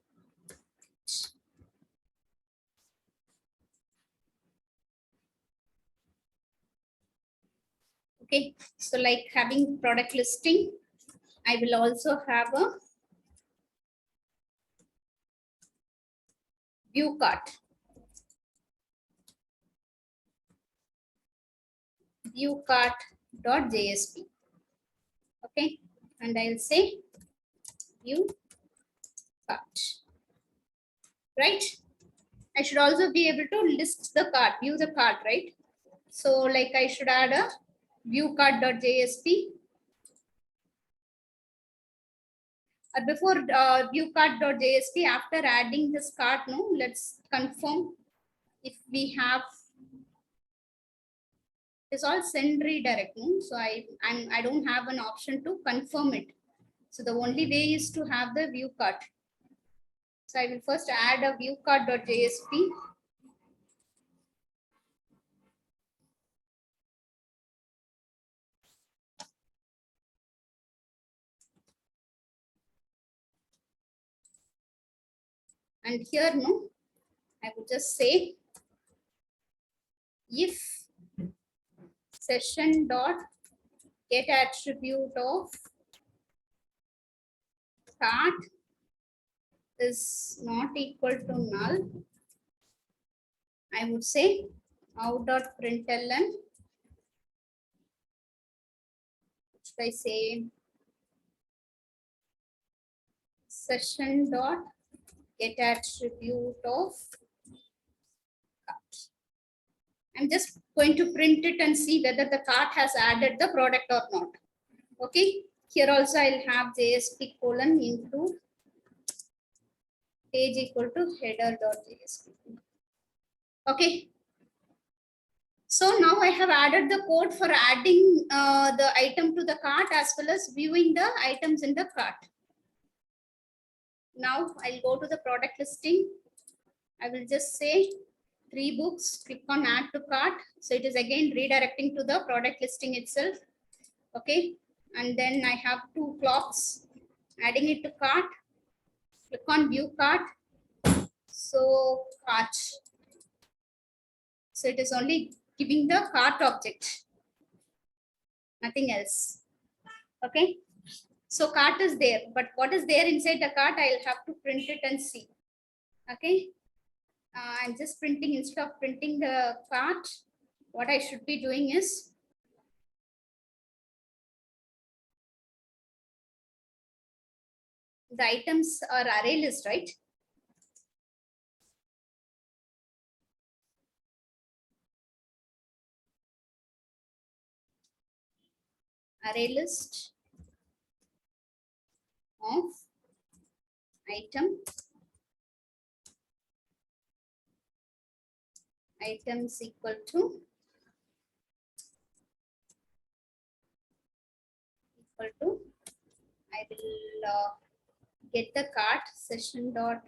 okay. So like having product listing, I will also have a view cart. View cart.jsp. Okay, and I'll say view cart. Right? I should also be able to list the cart, view the cart, right? So like I should add a view cart.jsp. Before view cart.jsp, after adding this cart, no, let's confirm if we have. It's all send redirect, no? So I don't have an option to confirm it. So the only way is to have the view cart. So I will first add a view cart.jsp. And here, no, I would just say if session dot get attribute of cart is not equal to null, I would say out.println. Should I say session dot get attribute of cart? I'm just going to print it and see whether the cart has added the product or not. Okay, here also I'll have JSP colon into page equal to header.jsp. Okay. So now I have added the code for adding the item to the cart as well as viewing the items in the cart. Now I'll go to the product listing. I will just say 3 books, click on add to cart. So it is again redirecting to the product listing itself. Okay. And then I have 2 clocks, adding it to cart. Click on view cart. So cart. So it is only giving the cart object, nothing else. Okay. So cart is there, but what is there inside the cart, I'll have to print it and see. Okay. I'm just printing, instead of printing the cart, what I should be doing is the items are array list, right? Array list of items equal to I will get the cart session dot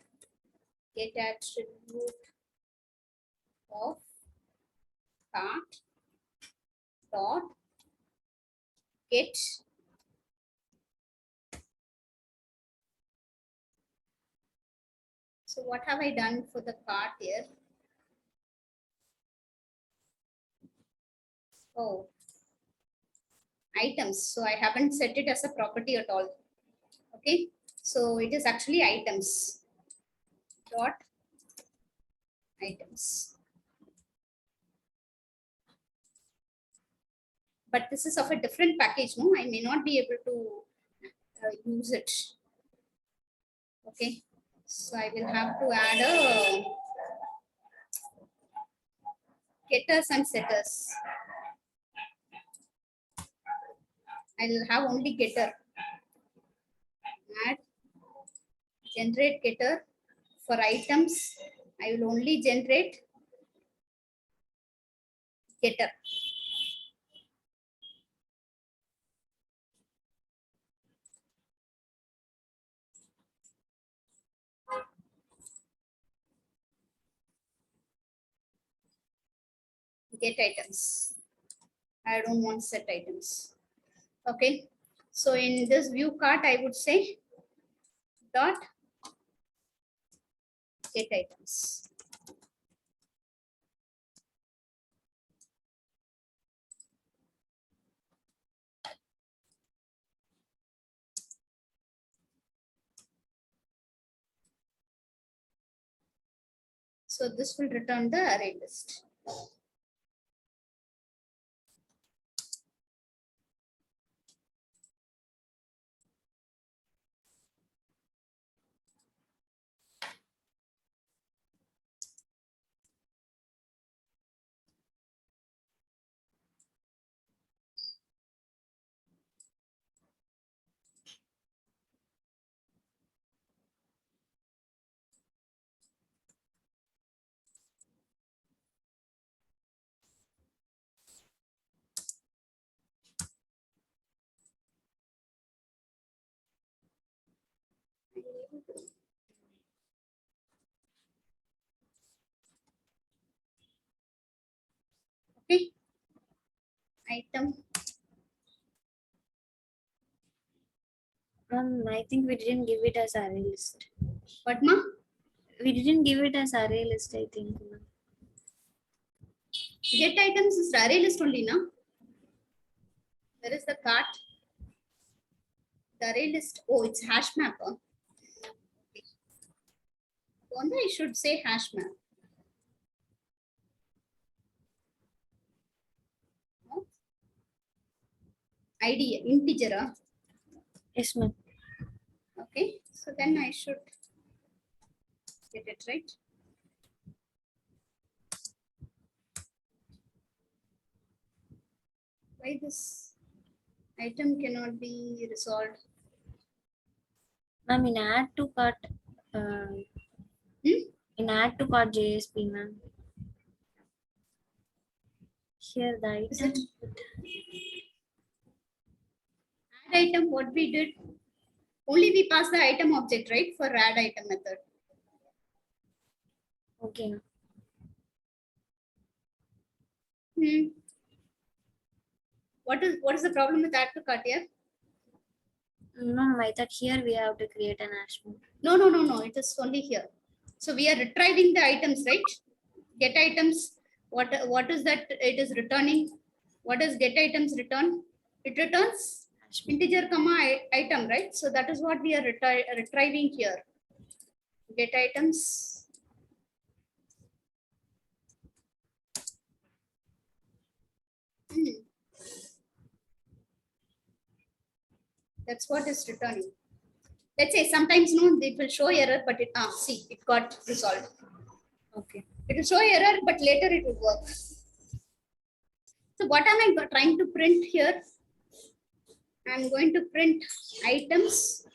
get attribute of cart dot get so what have I done for the cart here? Oh, items. So I haven't set it as a property at all. Okay, so it is actually items dot items. But this is of a different package, no? I may not be able to use it. Okay, so I will have to add a getters and setters. I will have only getter. Add generate getter for items. I will only generate getter. Get items. I don't want set items. Okay, so in this view cart, I would say dot get items. So this will return the array list. Okay, item. I think we didn't give it as array list. Padma, We didn't give it as array list, I think. Ma'am. get items is array list only, na? Where is the cart? The array list. Oh, it's hash map. Huh? Okay. Only I should say hash map. No? ID integer. Huh? Yes, ma'am. Okay, so then I should get it right. Why this item cannot be resolved? Ma'am, in add to cart, in add to cart JSP, ma'am. Here the Is item. it? Add item, what we did? Only we pass the item object, right? For add item method. Okay. What is the problem with add to cart here? No, ma'am, I thought here we have to create an hash map. No. It is only here. So we are retrieving the items, right? Get items. What is that? It is returning. What does get items return? It returns Hash map. integer comma item, right? So that is what we are retrieving here. Get items. That's what is returning. Let's say sometimes no, it will show error, but it see it got resolved. Okay. It will show error, but later it will work. So what am I trying to print here? I'm going to print items.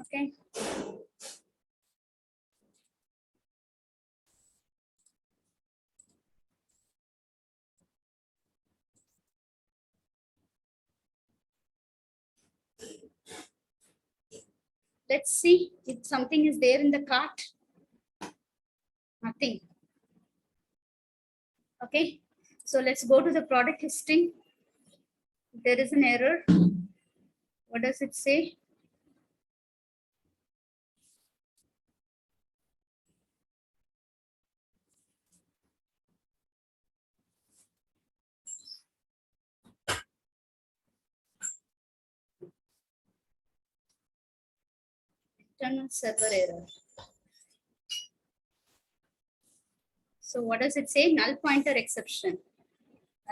Okay. Let's see if something is there in the cart. Nothing. Okay. So let's go to the product listing. There is an error. What does it say? Internal server error. So what does it say? Null pointer exception.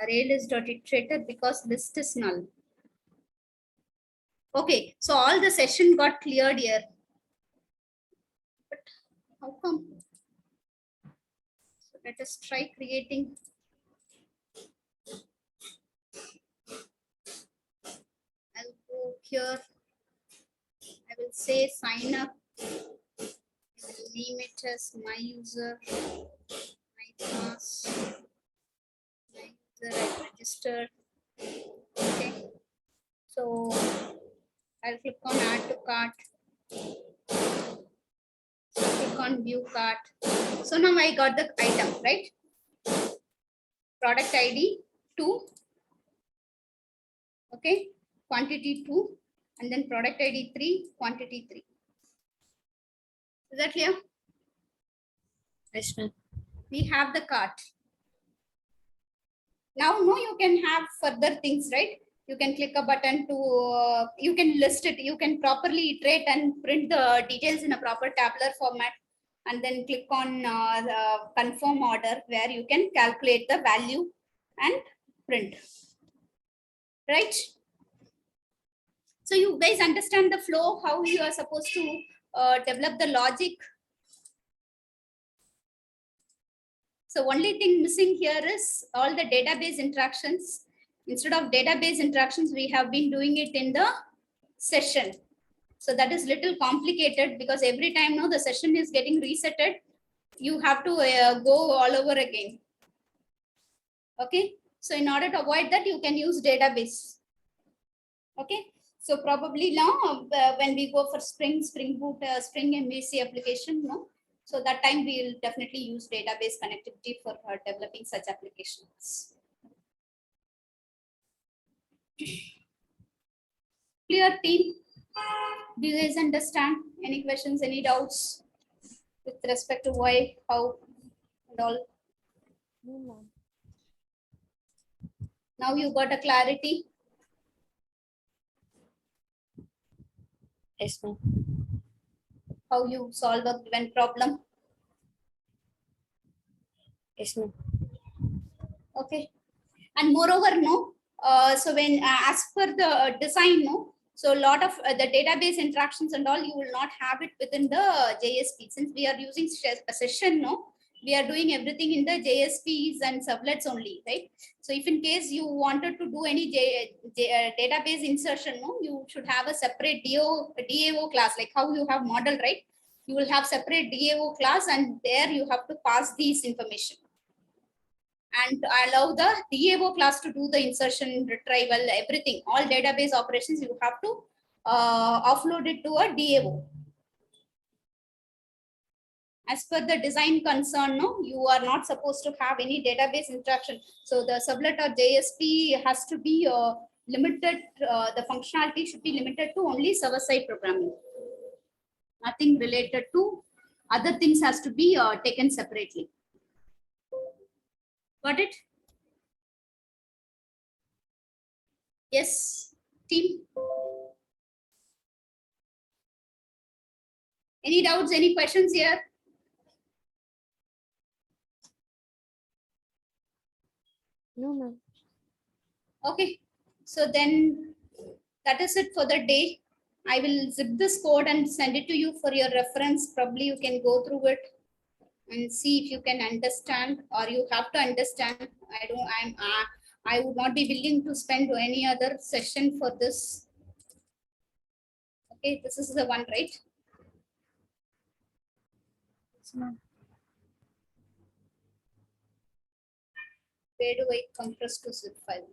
Array list dot iterator because list is null. Okay, so all the session got cleared here. But how come? So let us try creating. I'll go here. I will say sign up. I will name it as my user, my class, my user I registered. Okay. So I'll click on add to cart. Click on view cart. So now I got the item, right? Product ID 2. Okay. Quantity 2. And then product ID 3, quantity 3. Is that clear? Yes, ma'am. We have the cart. Now, no, you can have further things, right? You can click a button to, you can list it, you can properly iterate and print the details in a proper tabular format, and then click on the confirm order where you can calculate the value and print, right? So you guys understand the flow, how you are supposed to develop the logic. So only thing missing here is all the database interactions. Instead of database interactions, we have been doing it in the session. So that is little complicated because every time now the session is getting resetted, you have to go all over again. Okay. So in order to avoid that, you can use database. Okay. So probably now when we go for Spring Boot, Spring MVC application, no. So that time we will definitely use database connectivity for developing such applications. Clear, team? Do you guys understand? Any questions, any doubts with respect to why, how, and all? No, ma'am. Now you got a clarity. Yes, ma'am. How you solve a given problem. Yes, ma'am. Okay. And moreover, no. So when as per the design, no. So a lot of the database interactions and all, you will not have it within the JSP. Since we are using a session, no, we are doing everything in the JSPs and servlets only, right? So if in case you wanted to do any database insertion, no, you should have a separate DAO class, like how you have model, right? You will have separate DAO class, and there you have to pass these information and allow the DAO class to do the insertion, retrieval, everything, all database operations. You have to offload it to a DAO. As per the design concern, no, you are not supposed to have any database interaction. So the servlet or JSP has to be limited. The functionality should be limited to only server-side programming. Nothing related to other things has to be taken separately. Got it? Yes, team. Any doubts, any questions here? No, ma'am. Okay, so then that is it for the day. I will zip this code and send it to you for your reference. Probably you can go through it and see if you can understand, or you have to understand. I would not be willing to spend any other session for this. Okay, this is the one, right? Yes, ma'am. Where do I compress to zip file?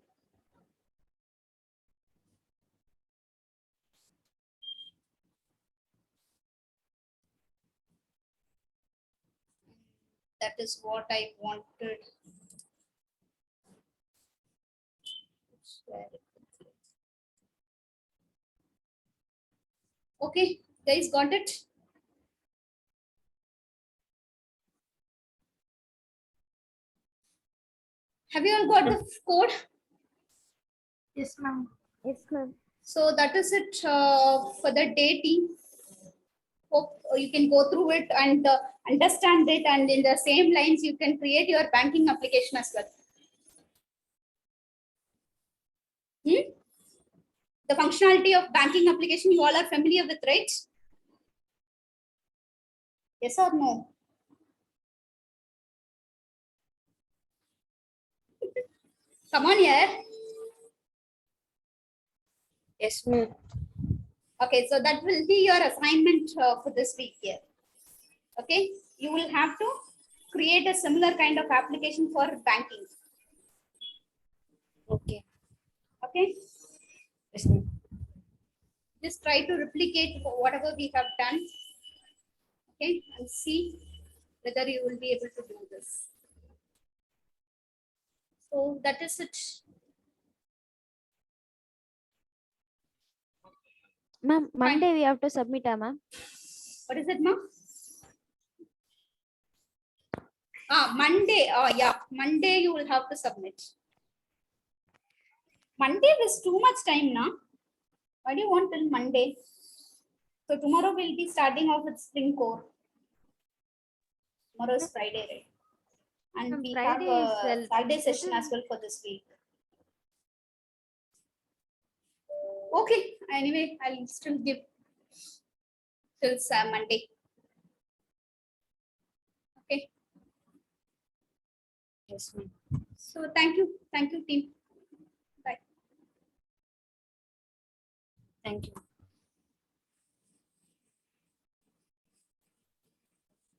That is what I wanted. Share it with you. Okay, guys, got it? Have you all got the code? Yes, ma'am. Yes, ma'am. So that is it for the day, team. hope you can go through it and understand it, and in the same lines you can create your banking application as well. The functionality of banking application you all are familiar with, right? Yes or no? Come on here. Yes, ma'am. Okay, so that will be your assignment for this week here. Okay, you will have to create a similar kind of application for banking. Okay. Okay, Yes, ma'am. just try to replicate whatever we have done. Okay, and see whether you will be able to do this. So that is it. Ma'am, Monday we have to submit, ma'am. What is it, ma'am? Monday. Yeah, Monday you will have to submit. Monday is too much time now. Why do you want till Monday? So tomorrow we'll be starting off with Spring Core. Tomorrow is Friday, right? And Ma'am, we Friday have is a the Saturday session as well for this week. Okay, anyway, I'll still give till Monday. Okay, Yes, ma'am. so thank you team. Bye. Thank you.